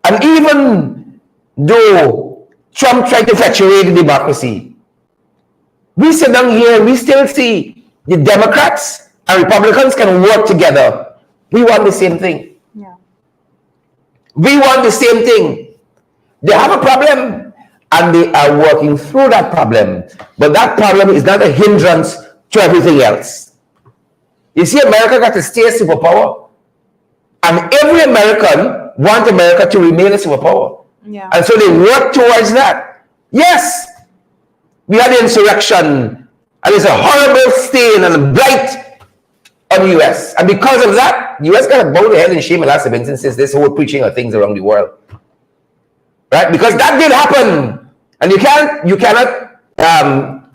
And even though Trump tried to effectuate democracy, we sit down here, we still see the Democrats and Republicans can work together. We want the same thing. Yeah. We want the same thing. They have a problem and they are working through that problem. But that problem is not a hindrance to everything else. You see, America got to stay a superpower. And every American wants America to remain a superpower. Yeah. And so they work towards that. Yes, we had the insurrection, and it's a horrible stain and a blight on the U.S. And because of that, the U.S. got to bow their head in shame and last since this whole preaching of things around the world. Right? Because that did happen. And you cannot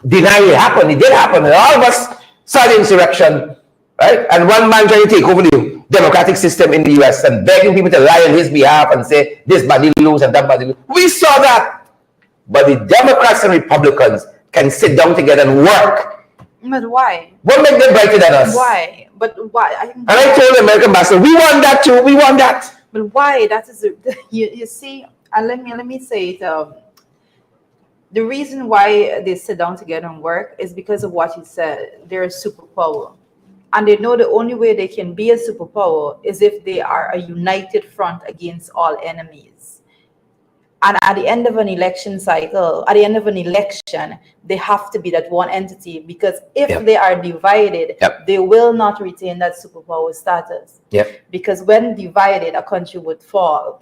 deny it happened. It did happen. And all of us saw the insurrection. Right? And one man trying to take over the democratic system in the U.S. and begging people to lie on his behalf and say this body lose and that body lose. We saw that. But the Democrats and Republicans can sit down together and work. But why? What makes them brighter than us? Why? But why? And I told the American ambassador, we want that too. We want that. But why? That is you see. And let me say it. The reason why they sit down together and work is because of what you said. They're a superpower, and they know the only way they can be a superpower is if they are a united front against all enemies. And at the end of an election cycle, at the end of an election, they have to be that one entity, because if they are divided, they will not retain that superpower status. Because when divided, a country would fall.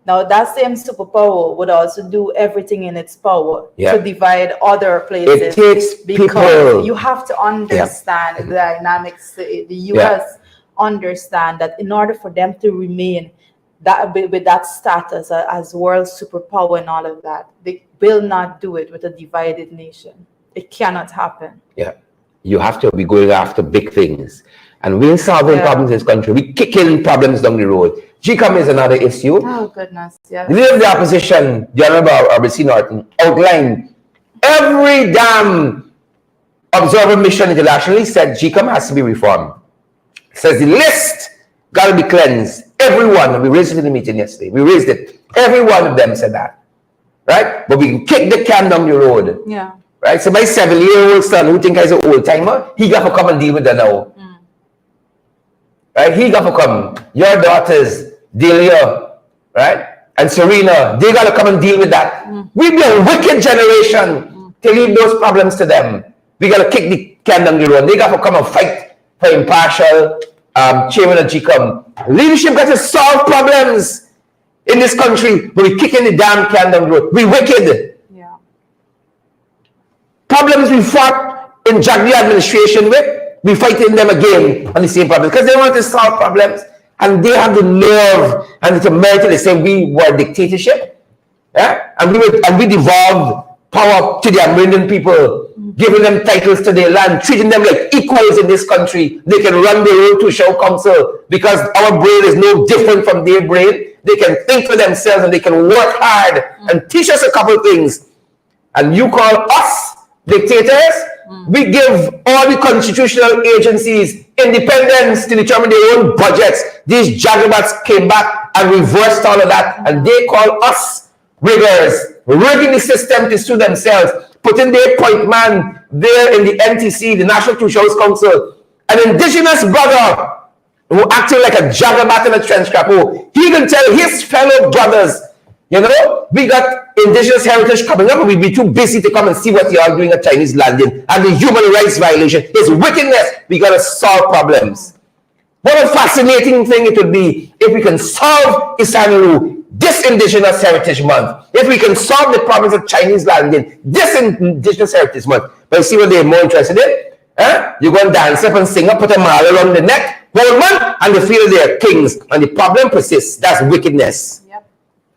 Now, that same superpower would also do everything in its power to divide other places. It takes because people. You have to understand the dynamics. The U.S. understand that in order for them to remain with that status as world superpower and all of that, they will not do it with a divided nation. It cannot happen. You have to be going after big things. And we're solving problems in this country. We're kicking problems down the road. GCOM is another issue. Oh, goodness, The leader of the opposition, the Honorable R.B.C. Norton, outlined every damn observer mission internationally said GCOM has to be reformed. Says the list got to be cleansed. Everyone, we raised it in the meeting yesterday. We raised it. Every one of them said that. Right? But we can kick the can down the road. Right? So my 7-year-old son, who think he's an old timer, he got to come and deal with that now. Right? He got to come. Your daughters, Delia, right? And Serena, they got to come and deal with that. We be a wicked generation to leave those problems to them. We got to kick the can down the road. They got to come and fight for impartial chairman of GCOM. Leadership got to solve problems in this country, but we kicking the damn can down the road. We wicked. Problems we fought in Jagdi administration with, we fighting them again on the same problems because they want to solve problems, and they have the nerve and the temerity to say we were dictatorship, and we devolved power to the Amerindian people, giving them titles to their land, treating them like equals in this country. They can run their own two-show council because our brain is no different from their brain. They can think for themselves and they can work hard and teach us a couple of things. And you call us dictators? We give all the constitutional agencies independence to determine their own budgets. These jagabats came back and reversed all of that, and they call us riggers, rigging the system to suit themselves, putting their point man there in the NTC, the National Two Shows Council, an indigenous brother who acted like a jagabat in a trench cap. He can tell his fellow brothers, you know, we got indigenous heritage coming up, and we'd be too busy to come and see what you are doing at Chinese landing and the human rights violation. It's wickedness. We got to solve problems. What a fascinating thing it would be if we can solve Isaniru this Indigenous Heritage Month. If we can solve the problems of Chinese landing this Indigenous Heritage Month. But you see what they're more interested in? You go and dance up and sing up, put a mala around the neck, whole month, and they feel they're kings. And the problem persists. That's wickedness.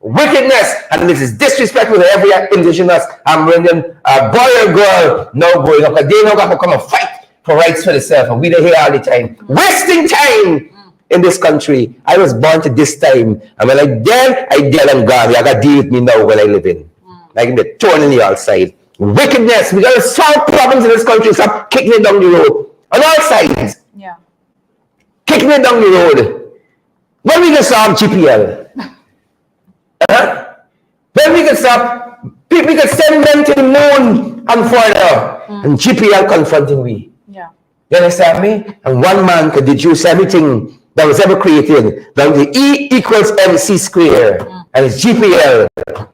wickedness, and this is disrespectful to every indigenous Amerindian boy or girl now growing up. Because they now got to come and fight for rights for themselves, and we don't hear all the time. Wasting time in this country. I was born to this time, and when I dead and gone. I got to deal with me now when I live in. Like the thorn in the outside. Wickedness. We got to solve problems in this country. Stop kicking it down the road on all sides. Yeah. Kicking it down the road. When we can solve GPL? When we can stop, we can send them to the moon and further, and GPL confronting we. Yeah. You understand me? And one man could deduce everything that was ever created down to E equals MC square, and it's GPL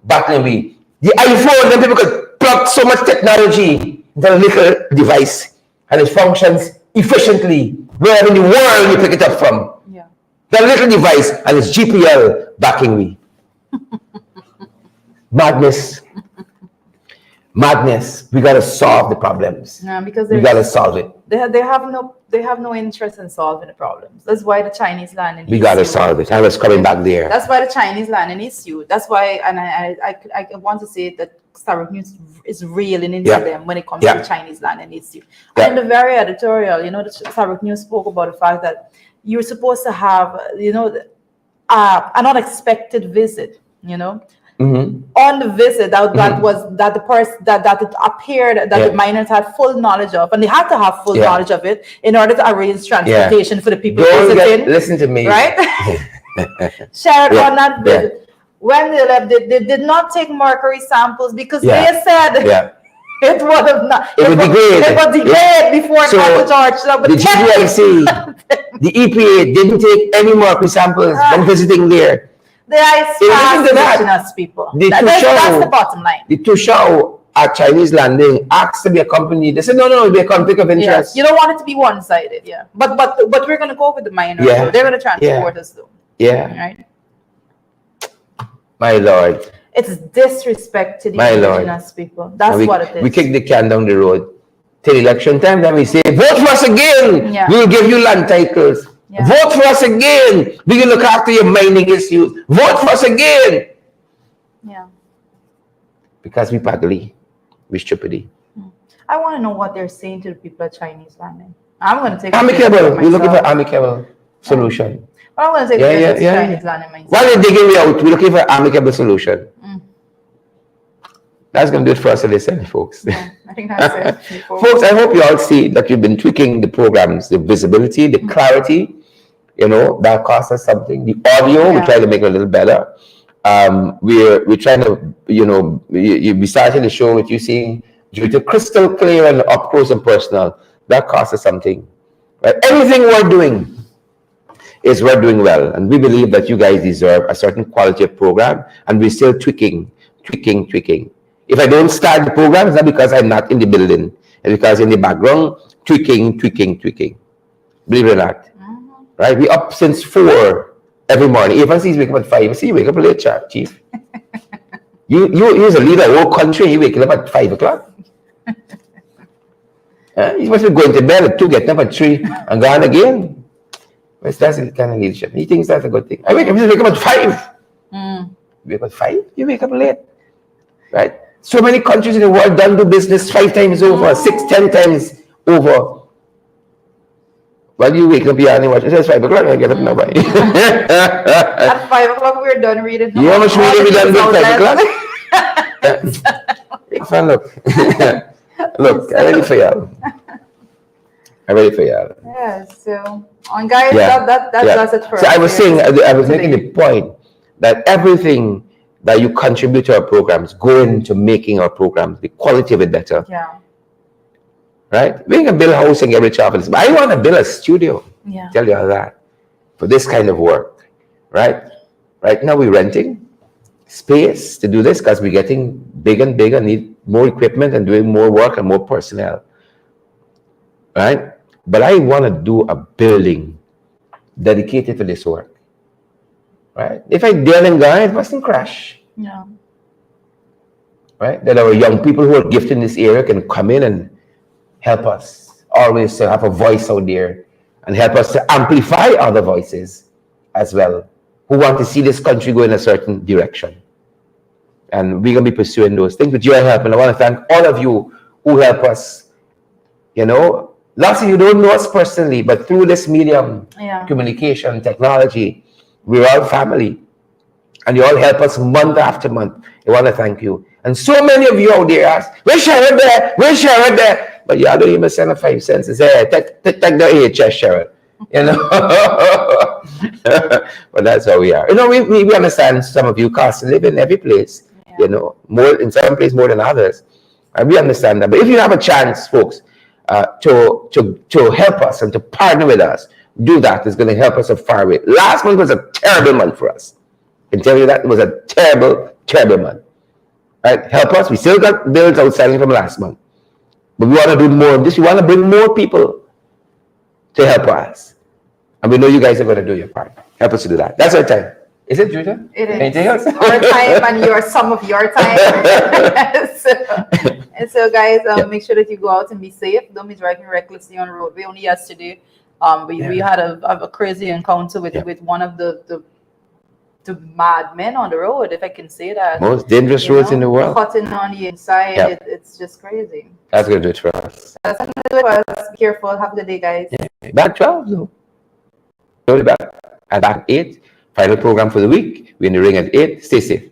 battling we. The iPhone, then people could plug so much technology into a little device, and it functions efficiently wherever in the world you pick it up from. Yeah. The little device, and it's GPL backing me. Madness. Madness. We gotta solve the problems. Yeah, because we gotta solve it. They have no interest in solving the problems. That's why the Chinese land in we gotta solve it. I was coming back there. That's why the Chinese land in issue. That's why, and I want to say that Starbuck News is reeling into them when it comes to the Chinese land in issue. And in the very editorial, the Starbuck News spoke about the fact that you're supposed to have, an unexpected visit, on the visit that it appeared that the miners had full knowledge of, and they had to have full knowledge of it in order to arrange transportation for the people visiting. Listen to me, right? Shared on that visit. When they left, they did not take mercury samples because they said it would have not. It would degrade. It would degrade before Michael George. So, the GPIC, the EPA didn't take any mercury samples when visiting there. They are indigenous people. That's the bottom line. The Tushao at Chinese landing asked to be a company. They said, no, it'll be a conflict of interest. Yes. You don't want it to be one-sided, But we're going to go with the miners. They're going to transport us, though. Yeah. Right? My Lord. It's disrespect to the indigenous people. That's what it is. We kick the can down the road. Till election time, then we say, vote for us again. We'll give you land titles. Vote for us again. We can look after your mining issues. Vote for us again. Yeah. Because we paddly. We stupidity. I want to know what they're saying to the people at Chinese landing. I'm going to take amicable. We're looking for amicable solution. But I'm going to take Chinese landing myself. While they're digging me out, we're looking for amicable solution. That's going to do it for us to listen, folks. Yeah, I think that's it. Folks, I hope you all see that we've been tweaking the programs, the visibility, the clarity, that costs us something. The audio, we try to make it a little better. We're trying to, we started the show with you seeing, due to crystal clear and up close and personal, that costs us something. Right? Everything we're doing is we're doing well. And we believe that you guys deserve a certain quality of program, and we're still tweaking. If I don't start the program, it's not because I'm not in the building. It's because in the background, tweaking. Believe it or not. Right? We up since 4 every morning. If I see you wake up at 5, I see you wake up late, Chief. You're a leader of the whole country, you wake up at 5 o'clock. You must be going to bed at 2, getting up at 3, and gone again. That's the kind of leadership. He thinks that's a good thing. I wake up at 5. You wake up at 5, you wake up late. Right? So many countries in the world don't do business 5 times over, 6, 10 times over. While you wake up here and watch, it says 5 o'clock, I get up now. At 5 o'clock, we're done reading. You know how much reading we done at 5 o'clock? Fun, look, I'm ready for y'all. Yeah, so, guys, that's it for us. So I was saying, I was making the point that everything that you contribute to our programs go into making our programs, the quality of it better. Yeah. Right? We can build housing every office, but I want to build a studio. Yeah. Tell you all that. For this kind of work. Right? Right now we're renting space to do this because we're getting bigger and bigger, need more equipment and doing more work and more personnel. Right? But I want to do a building dedicated to this work. Right? If I deal in guys, it mustn't crash. Yeah. Right? That our young people who are gifted in this area can come in and help us always to have a voice out there and help us to amplify other voices as well who want to see this country go in a certain direction. and we're gonna be pursuing those things with your help. And I want to thank all of you who help us. You know, lots of you don't know us personally, but through this medium, communication, technology, we're all family. And you all help us month after month. I want to thank you. And so many of you out there ask, where's Sharon there? Where's Sharon there? But y'all don't even send a 5 cents. Say, hey, take the AHS, Sharon. You know? But that's how we are. You know, we understand some of you cost of living every place. You know, more in some places more than others. And we understand that. But if you have a chance, folks, to help us and to partner with us, do that. It's going to help us a far way. Last month was a terrible month for us. I can tell you that it was a terrible, terrible month. Right? Help us. We still got bills outstanding from last month. But we want to do more of this. We want to bring more people to help us. And we know you guys are going to do your part. Help us to do that. That's our time. Is it, Julia? It is. Anything else? Our time and some of your time. So guys, make sure that you go out and be safe. Don't be driving recklessly on the road. Only yesterday, we had a crazy encounter with one of the madmen on the road, if I can say that. Most dangerous roads in the world. Cutting on the inside, it's just crazy. That's going to do it for us. That's going to do it for us. Be careful. Have a good day, guys. Back 12, though. Totally back. And back 8. Final program for the week. We're in the ring at 8. Stay safe.